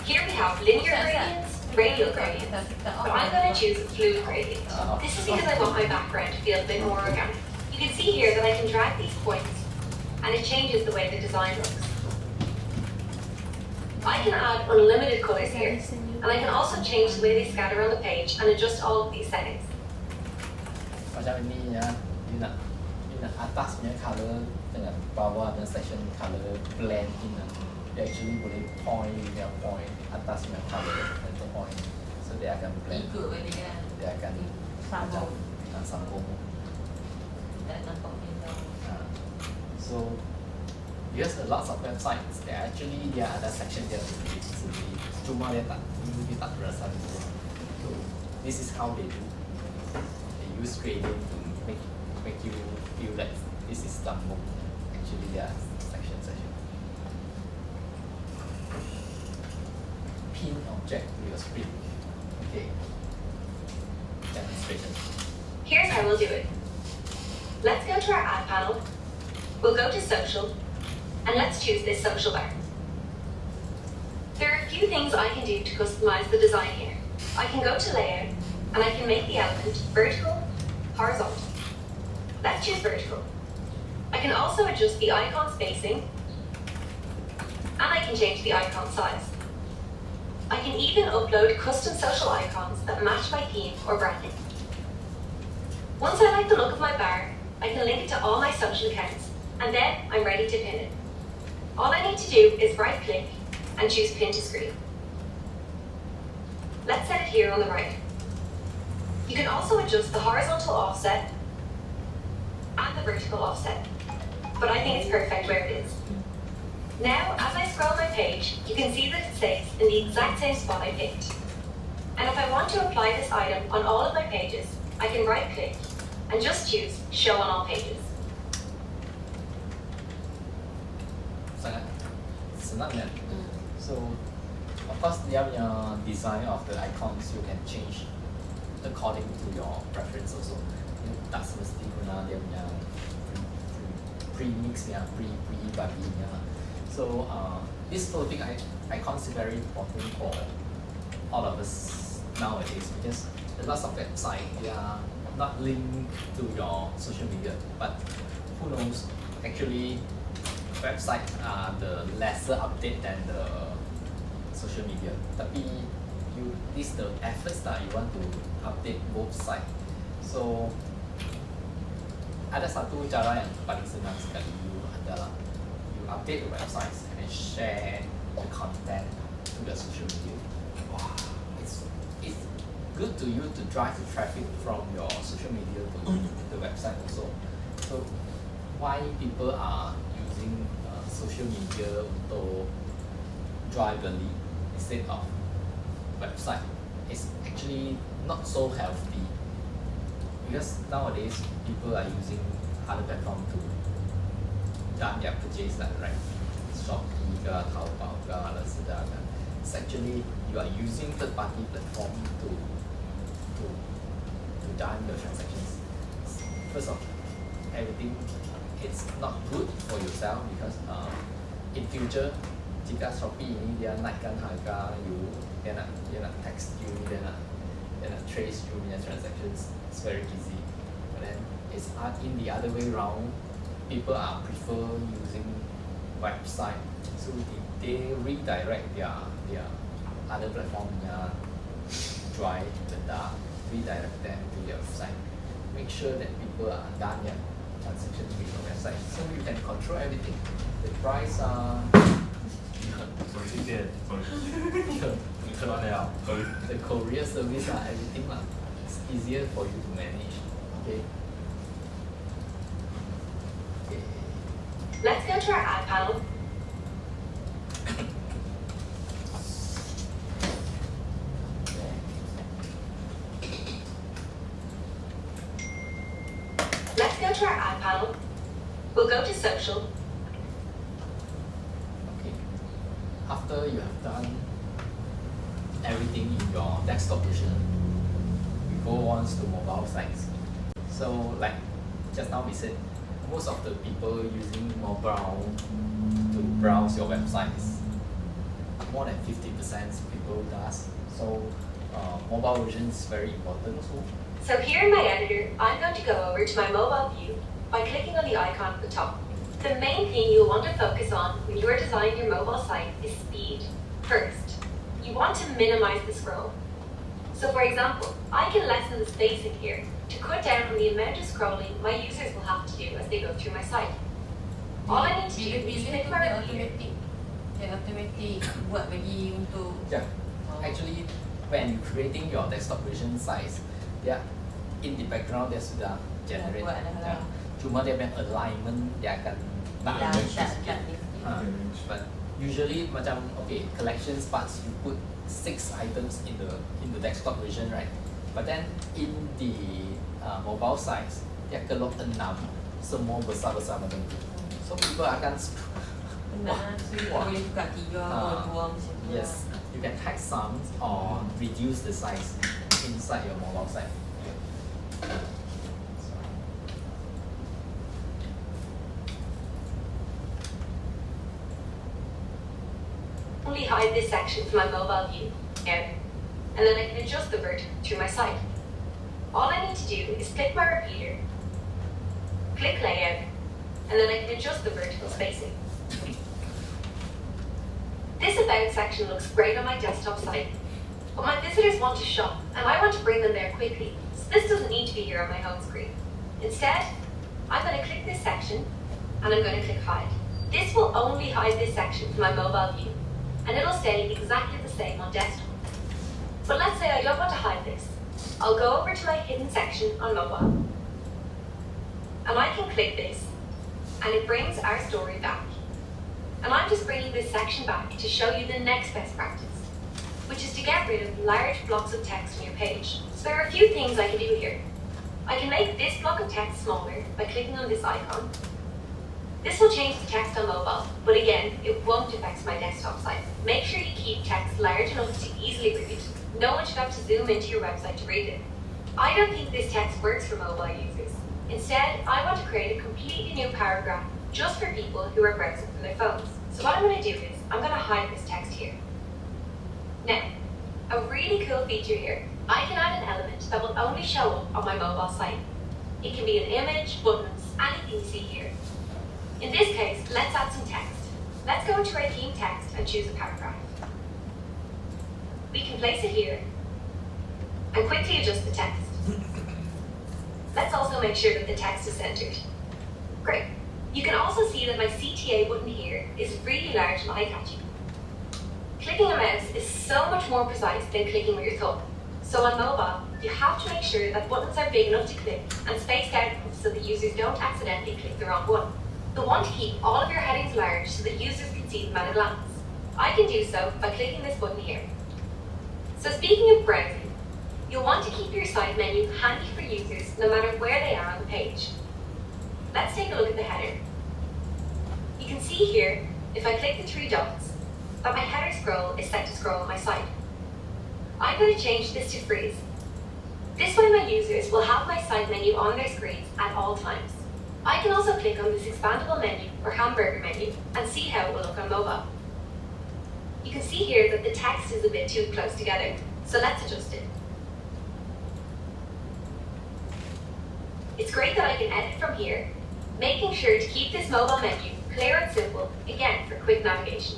Here we have linear gradients, radial gradients, but I'm going to choose fluid gradient. This is because I want my background to feel a bit more organic. You can see here that I can drag these points, and it changes the way the design looks. I can add unlimited colors here, and I can also change the way they scatter on the page and adjust all of these settings. Macam ini ya, ini nak atas punya color dengan bawah dan section color blend in they actually boleh point their point atas dengan color dan point, so dia akan blend, Ikut balik kan. dia akan Sambung. sambung. Tak nampak benda. So because a lot of websites they actually dia ada section dia sendiri, cuma dia tak perasan. So this is how they do. They use gradient to make you feel that this is sambung. Actually they are section. Pin object to your screen. Okay. Demonstration. Here's how we'll do it. Let's go to our add panel. We'll go to social, and let's choose this social bar. There are a few things I can do to customize the design here. I can go to layout, and I can make the element vertical, horizontal. Let's choose vertical. I can also adjust the icon spacing, and I can change the icon size. I can even upload custom social icons that match my theme or branding. Once I like the look of my bar, I can link it to all my social accounts, and then I'm ready to pin it. All I need to do is right-click and choose Pin to Screen. Let's set it here on the right. You can also adjust the horizontal offset and the vertical offset, but I think it's perfect where it is. Now, as I scroll my page, you can see that it stays in the exact same spot I picked. And if I want to apply this item on all of my pages, I can right-click and just choose Show on All Pages. Sangat senang kan? So of course dia punya design of the icons you can change according to your preference also. You tak semesti guna dia punya pre-mix nya, pre-bagi nya. So this floating icons is very important for all of us nowadays because a lot of websites they are not linked to your social media, but who knows, actually websites are the lesser update than the social media. Tapi this the efforts that you want to update both sides. So ada satu cara yang paling senang sekali adalah you update the websites and then share the content to the social media. Wow, it's good to you to drive the traffic from your social media to the website also. So why people are using social media untuk drive the lead instead of website is actually not so healthy because nowadays people are using other platform to done their purchase like Shopee ke, Taobao ke, Lazada ke. It's actually you are using third party platform to done your transactions. First of everything, it's not good for yourself because in future jika Shopee ini dia naikkan harga you, dia nak text you, dia nak trace you punya transactions. It's very easy. But then it's in the other way round. People are prefer using website, so they redirect their other platform drive benda, redirect them to their website. Make sure that people are done their transaction with your website, so you can control everything. The price 手机店，你看到了 the courier service everything lah. It's easier for you to manage. Okay. Let's go to our add panel. Let's go to our add panel. We'll go to social. Okay. After you have done everything in your desktop version, we go on to mobile sites. So like just now we said, most of the people using mobile to browse your websites. More than 50% people does. So mobile version is very important also. So here in my editor, I'm going to go over to my mobile view by clicking on the icon at the top. The main thing you'll want to focus on when you are designing your mobile site is speed. First, you want to minimize the scroll. So for example, I can lessen the spacing here to cut down on the amount of scrolling my users will have to do as they go through my site. All I need to do is Bila click tu my dia repeater. automatic buat bagi untuk Yeah. Actually, when creating your desktop version size, yeah, in the background dia sudah generate. buat dah lah. Cuma dia punya alignment dia akan tak Tak arrange tak sikit. tak But usually macam okay, collections parts you put 6 items in the desktop version, right? But then in the mobile size dia keluar 6 semua besar-besar macam tu. So people akan Benar, so you Wah. boleh tukar 3 Ah, atau 2 macam tu. yes, you can hack some or reduce the size inside your mobile site. Only hide this section from my mobile view now, and then I can adjust the vertical through my site. All I need to do is click my repeater, click layout, and then I can adjust the vertical spacing. This about section looks great on my desktop site, but my visitors want to shop and I want to bring them there quickly, so this doesn't need to be here on my home screen. Instead, I'm going to click this section and I'm going to click hide. This will only hide this section from my mobile view, and it'll stay exactly the same on desktop. But let's say I don't want to hide this. I'll go over to my hidden section on mobile, and I can click this, and it brings our story back. And I'm just bringing this section back to show you the next best practice, which is to get rid of large blocks of text on your page. So there are a few things I can do here. I can make this block of text smaller by clicking on this icon. This will change the text on mobile, but again, it won't affect my desktop site. Make sure you keep text large enough to easily read. No one should have to zoom into your website to read it. I don't think this text works for mobile users. Instead, I want to create a completely new paragraph just for people who are browsing from their phones. So what I'm going to do is, I'm going to hide this text here. Now, a really cool feature here, I can add an element that will only show up on my mobile site. It can be an image, buttons, anything you see here. In this case, let's add some text. Let's go into our theme text and choose a paragraph. We can place it here and quickly adjust the text. Let's also make sure that the text is centered. Great. You can also see that my CTA button here is really large and eye-catching. Clicking a mouse is so much more precise than clicking with your thumb. So on mobile, you have to make sure that buttons are big enough to click and spaced out enough so that users don't accidentally click the wrong one. You'll want to keep all of your headings large so that users can see them at a glance. I can do so by clicking this button here. So speaking of browsing, you'll want to keep your side menu handy for users no matter where they are on the page. Let's take a look at the header. You can see here, if I click the 3 dots, that my header scroll is set to scroll on my site. I'm going to change this to freeze. This way my users will have my site menu on their screens at all times. I can also click on this expandable menu or hamburger menu and see how it will look on mobile. You can see here that the text is a bit too close together, so let's adjust it. It's great that I can edit from here, making sure to keep this mobile menu clear and simple, again for quick navigation.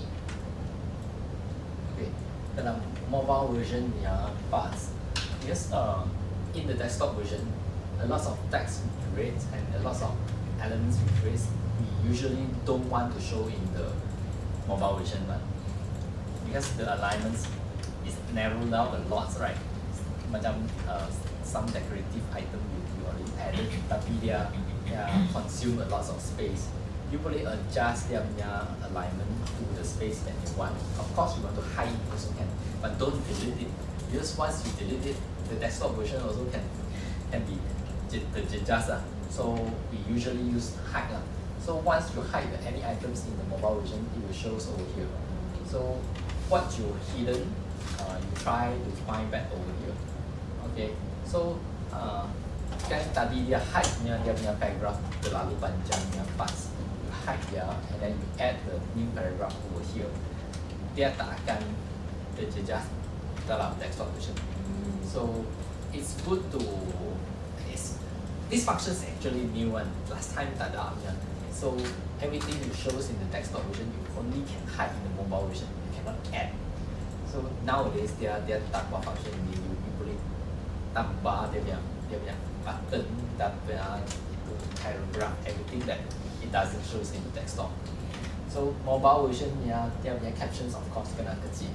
Okay, dalam mobile version punya parts, because in the desktop version, a lot of text we create and a lot of elements we create, we usually don't want to show in the mobile version, but because the alignments is narrowed down a lot, right? Macam some decorative item you already added, tapi dia consume a lot of space. You boleh adjust their alignment to the space that you want. Of course, you want to hide it also can, but don't delete it. Because once you delete it, the desktop version also can be adjusted. So we usually use hide. So once you hide any items in the mobile version, it will show over here. So what you hidden, you try to find back over here. Okay. So kan tadi dia hide dia punya paragraph terlalu panjangnya parts. Hide dia and then you add the new paragraph over here. Dia tak akan terjejas dalam desktop version. So it's good to this function is actually new one. Last time tak ada. So everything you shows in the desktop version you only can hide in the mobile version. You cannot add. So nowadays dia tak buat function ini. You boleh tambah dia punya button dan punya itu paragraph, everything that it doesn't show in the desktop. So mobile version dia punya captions of course kena kecil.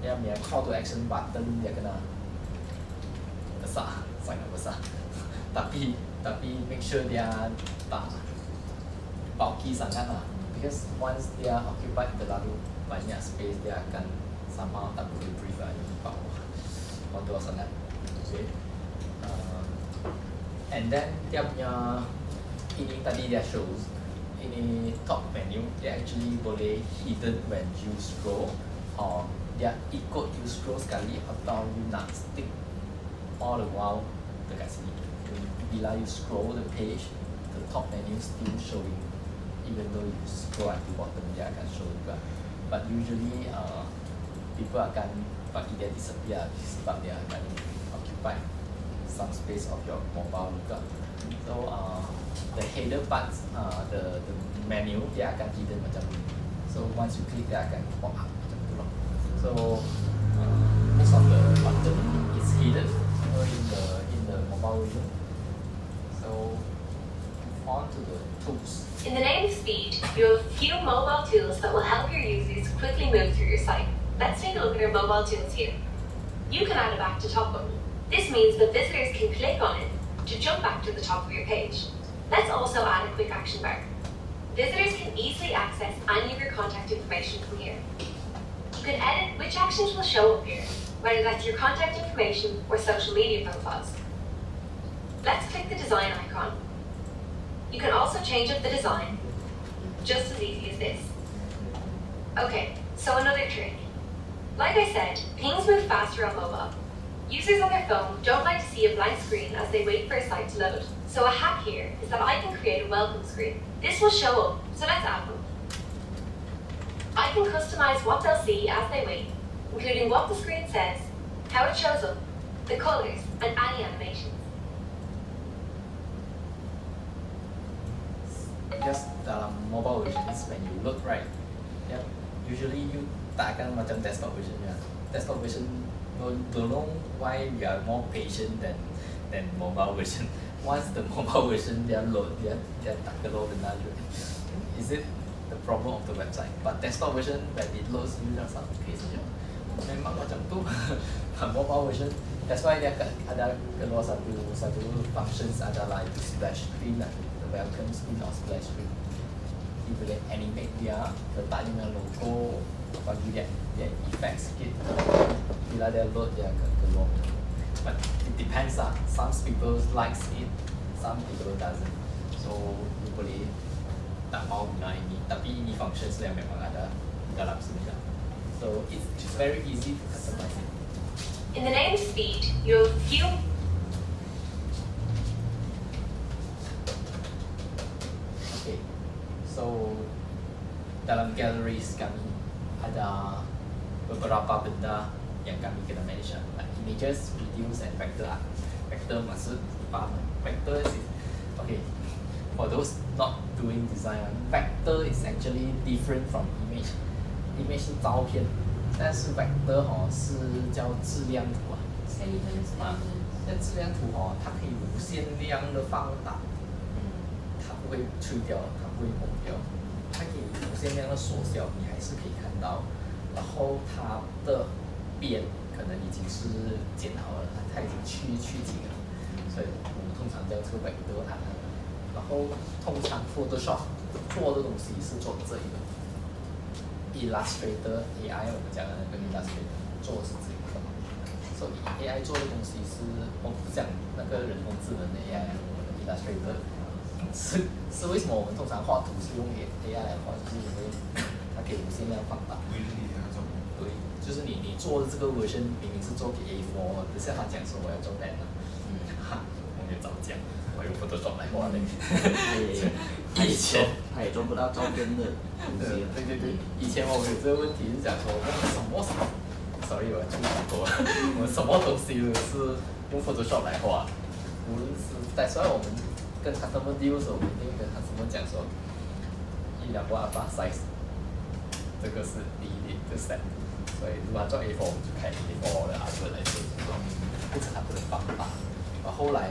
Dia punya call to action button dia kena besar, sangat besar. tapi make sure dia tak bulky sangat lah. Because once dia occupied terlalu banyak space, dia akan somehow tak boleh breathe lah, di bawah kotor sangat. Okay. And then dia punya ini tadi dia shows ini top menu dia actually boleh hidden when you scroll, or dia ikut you scroll sekali atau you nak stick all the while dekat sini. Bila you scroll the page, the top menu still showing even though you scroll at the bottom, dia akan show juga. But usually people akan bagi dia disappear sebab dia akan occupy some space of your mobile juga. So the header parts, the menu dia akan hidden macam ni. So once you click dia akan pop up macam tu lah. So most of the button is hidden in the mobile version. So on to the tools. In the name of speed, you have a few mobile tools that will help your users quickly move through your site. Let's take a look at our mobile tools here. You can add a back to top button. This means that visitors can click on it to jump back to the top of your page. Let's also add a quick action bar. Visitors can easily access any of your contact information from here. You can edit which actions will show up here, whether that's your contact information or social media profiles. Let's click the design icon. You can also change up the design, just as easy as this. Okay, so another trick. Like I said, things move faster on mobile. Users on their phone don't like to see a blank screen as they wait for a site to load. So a hack here is that I can create a welcome screen. This will show up, so let's add one. I can customize what they'll see as they wait, including what the screen says, how it shows up, the colors, and any animations. Just dalam mobile versions, when you look right, yeah, usually you tak akan macam desktop version ya. Desktop version don't know why we are more patient than mobile version. Once the mobile version dia load, dia tak keluar benar juga. Is it the problem of the website? But desktop version when it loads, you rasa okay saja. Memang macam tu. Mobile version, that's why dia ada keluar satu functions adalah itu splash screen lah. Welcome screen or splash screen. You boleh animate dia, letak dengan logo, bagi dia effect sikit. Bila dia load dia akan keluar. But it depends lah. Some people likes it, some people doesn't. So you boleh tak mau guna ini, tapi ini functions yang memang ada dalam sini lah. So it's very easy to customize it. In the name of speed, you have few. Okay, so dalam galleries kami ada beberapa benda yang kami kena manage, like images, videos, and vector art. Vector maksud faham? Vector is okay. For those not doing design, vector is actually different from image. Image 是照片，但是 vector 是叫质量图啊。那质量图它可以无限量的放大，它不会去掉，它不会抹掉，它可以无限量的缩小，你还是可以看到。然后它的边可能已经是剪好了，它已经去景了，所以我们通常叫这个 vector art。然后通常 Photoshop 做的东西是做这一个 Illustrator AI， 我们讲的那个 Illustrator 做的是这个，所以 AI 做的东西是我们不讲那个人工智能的 AI， 我们的 Illustrator 是为什么我们通常画图是用 AI 来画，就是因为它可以无限量放大。对，就是你做的这个 version 明明是做给 A4， 可是他讲说我要做 Pen 了，我没有早讲。我用 Photoshop 来画的。以前他也做不到照片的东西。对，以前我们有这个问题是讲说，我们什么 ，sorry 我出广告了，我们什么东西都是用 Photoshop 来画，无论是在所以我们跟 customer deal 的时候，我们一定跟 customer 讲说，1、2万把 size， 这个是第一个 step， 所以如果他做 A4， 我们就开 A4 的 output 来做，不止它不能放大，然后后来。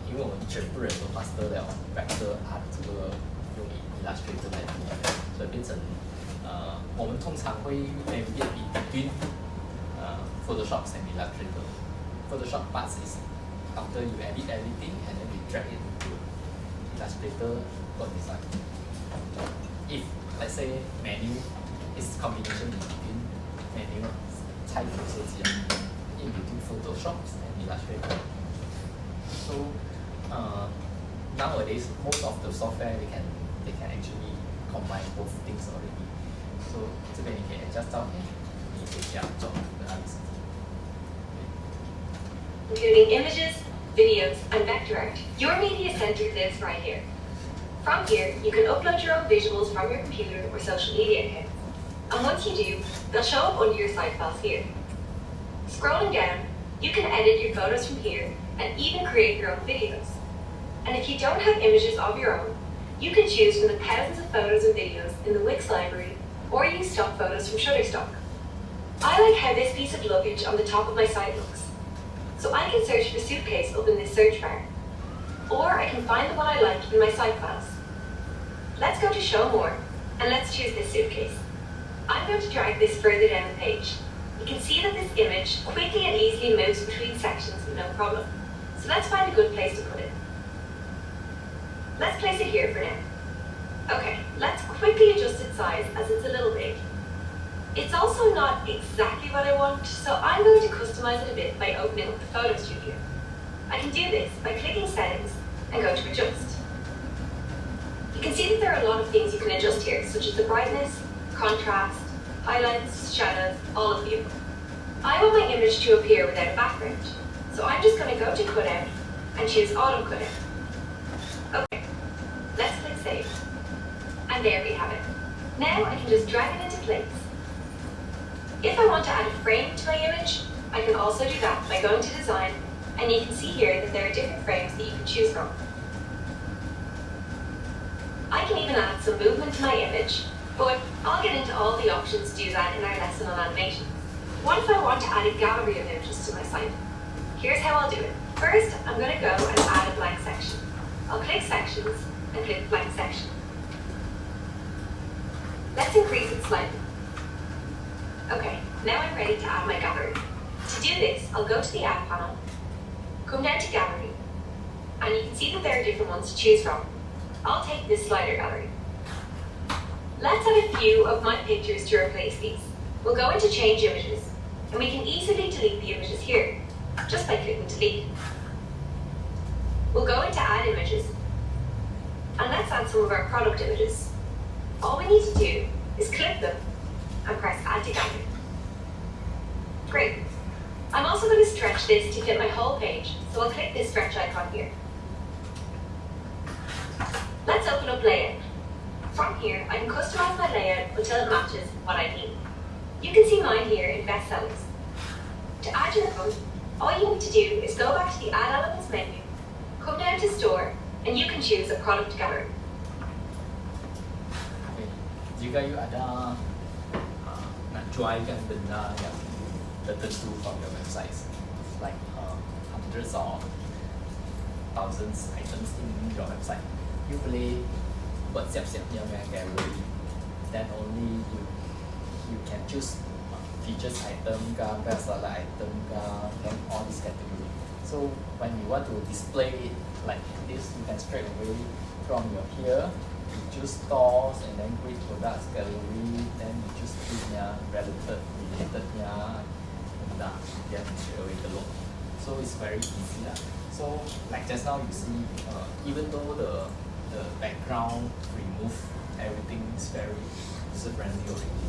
因为我们全部人都 master 了 vector art 这个用 Illustrator 来做，所以变成我们通常会 navigate between Photoshop and Illustrator. Photoshop part is after you edit everything and then we drag it into Illustrator for design. If let's say menu is combination between menu 菜谱设计 in between Photoshop and Illustrator. So nowadays most of the software they can actually combine both things already. So 这边你可以 adjust 照片，你可以这样做的案子。 Including images, videos, and vector art. Your media center lives right here. From here, you can upload your own visuals from your computer or social media account. And once you do, they'll show up under your site files here. Scrolling down, you can edit your photos from here and even create your own videos. And if you don't have images of your own, you can choose from the thousands of photos and videos in the Wix library or use stock photos from Shutterstock. I like how this piece of luggage on the top of my site looks. So I can search for suitcase up in this search bar. Or I can find the one I like in my site files. Let's go to show more and let's choose this suitcase. I'm going to drag this further down the page. You can see that this image quickly and easily moves between sections with no problem. So let's find a good place to put it. Let's place it here for now. Okay, let's quickly adjust its size as it's a little big. It's also not exactly what I want, so I'm going to customize it a bit by opening up the Photo Studio. I can do this by clicking Settings and go to Adjust. You can see that there are a lot of things you can adjust here, such as the brightness, contrast, highlights, shadows, all of the above. I want my image to appear without a background, so I'm just going to go to Cutout and choose Auto Cutout. Okay, let's click Save. And there we have it. Now I can just drag it into place. If I want to add a frame to my image, I can also do that by going to Design, and you can see here that there are different frames that you can choose from. I can even add some movement to my image, but I'll get into all the options to do that in our lesson on animation. What if I want to add a gallery of images to my site? Here's how I'll do it. First, I'm going to go and add a blank section. I'll click Sections and click Blank Section. Let's increase it slightly. Okay, now I'm ready to add my gallery. To do this, I'll go to the Add panel, come down to Gallery, and you can see that there are different ones to choose from. I'll take this slider gallery. Let's add a few of my pictures to replace these. We'll go into Change Images, and we can easily delete the images here, just by clicking Delete. We'll go into Add Images, and let's add some of our product images. All we need to do is click them and press Add to Gallery. Great. I'm also going to stretch this to fit my whole page, so I'll click this stretch icon here. Let's open up Layout. From here, I can customize my layout until it matches what I need. You can see mine here in Best Sellers. To add your own, all you need to do is go back to the Add Elements menu, come down to Store, and you can choose a product gallery. Okay. Jika you ada nak jualkan benda yang tertentu from your websites, like hundreds or thousands items in your website, you boleh buat siap-siapnya dengan gallery. Then only you can choose features item ke, bestseller item ke, then all this category. So when you want to display it like this, you can straight away from your here, you choose stores and then grid products gallery, then you choose punya relatednya, then straight away the look. So it's very easy lah. So like just now you see, even though the background remove everything is very user-friendly already.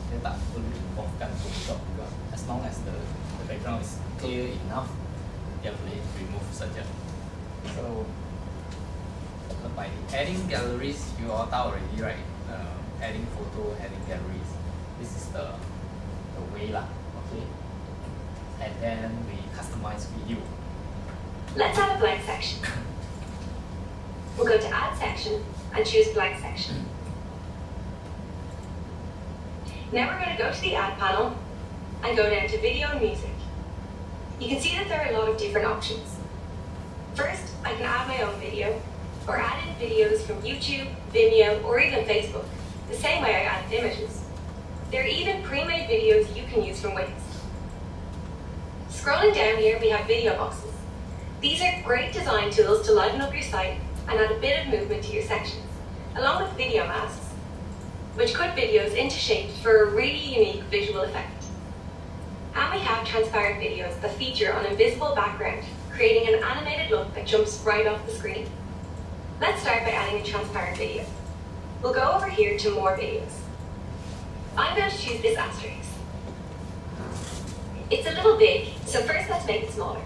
Dia tak perlu involvekan Photoshop juga. As long as the background is clear enough, dia boleh remove saja. So by adding galleries, you all tahu already, right? Adding photo, adding galleries. This is the way lah, okay? And then we customize video. Let's add a blank section. We'll go to Add Section and choose Blank Section. Now we're going to go to the Add panel and go down to Video and Music. You can see that there are a lot of different options. First, I can add my own video, or add in videos from YouTube, Vimeo, or even Facebook, the same way I add images. There are even pre-made videos you can use from Wix. Scrolling down here, we have video boxes. These are great design tools to liven up your site and add a bit of movement to your sections, along with video masks, which cut videos into shapes for a really unique visual effect. And we have transparent videos that feature an invisible background, creating an animated look that jumps right off the screen. Let's start by adding a transparent video. We'll go over here to more videos. I'm going to choose this asterisk. It's a little big, so first let's make it smaller.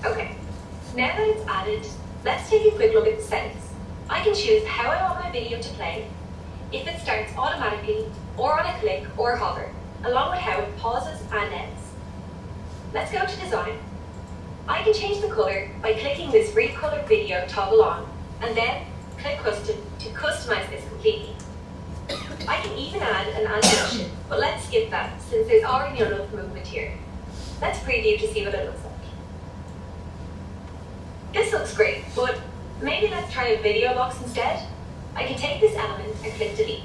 Okay, now that it's added, let's take a quick look at the settings. I can choose how I want my video to play, if it starts automatically, or on a click or hover, along with how it pauses and ends. Let's go to design. I can change the color by clicking this recolor video toggle on, and then click custom to customize this completely. I can even add an animation, but let's skip that since there's already enough movement here. Let's preview to see what it looks like. This looks great, but maybe let's try a video box instead. I can take this element and click delete.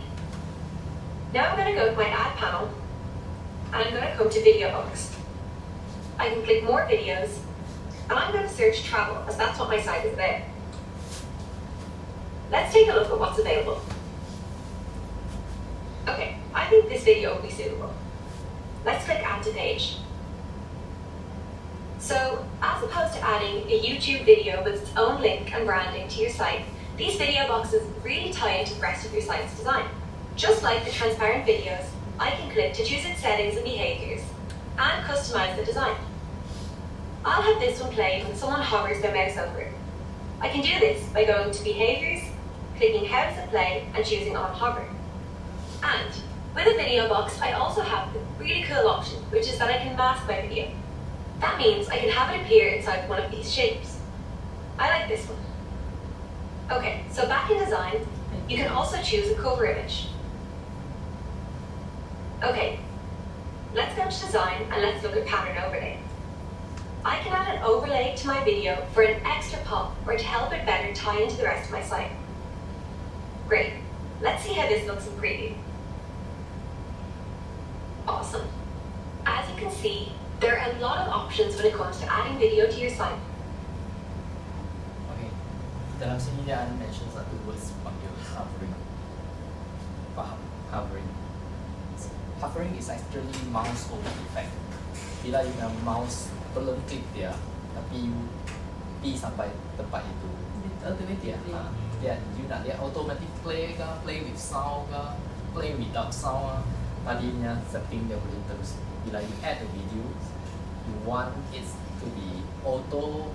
Now I'm going to go to my add panel, and I'm going to come to video box. I can click more videos, and I'm going to search travel as that's what my site is about. Let's take a look at what's available. Okay, I think this video will be suitable. Let's click add to page. So, as opposed to adding a YouTube video with its own link and branding to your site, these video boxes really tie into the rest of your site's design. Just like the transparent videos, I can click to choose its settings and behaviors, and customize the design. I'll have this one play when someone hovers their mouse over it. I can do this by going to behaviors, clicking how does it play, and choosing on hover. And with a video box, I also have the really cool option, which is that I can mask my video. That means I can have it appear inside one of these shapes. I like this one. Okay, so back in design, you can also choose a cover image. Okay, let's go to design and let's look at pattern overlay. I can add an overlay to my video for an extra pop or to help it better tie into the rest of my site. Great, let's see how this looks in preview. Awesome. As you can see, there are a lot of options when it comes to adding video to your site. Okay, dalam sini dia ada mention satu words panggil hovering. Faham? Hovering. Hovering is actually mouse over effect. Bila you punya mouse belum klik dia, tapi you pergi sampai tempat itu, dia, you nak dia automatic play ke, play with sound ke, play without sound. Tadi punya setting dia boleh terus. Bila you add a video, you want it to be auto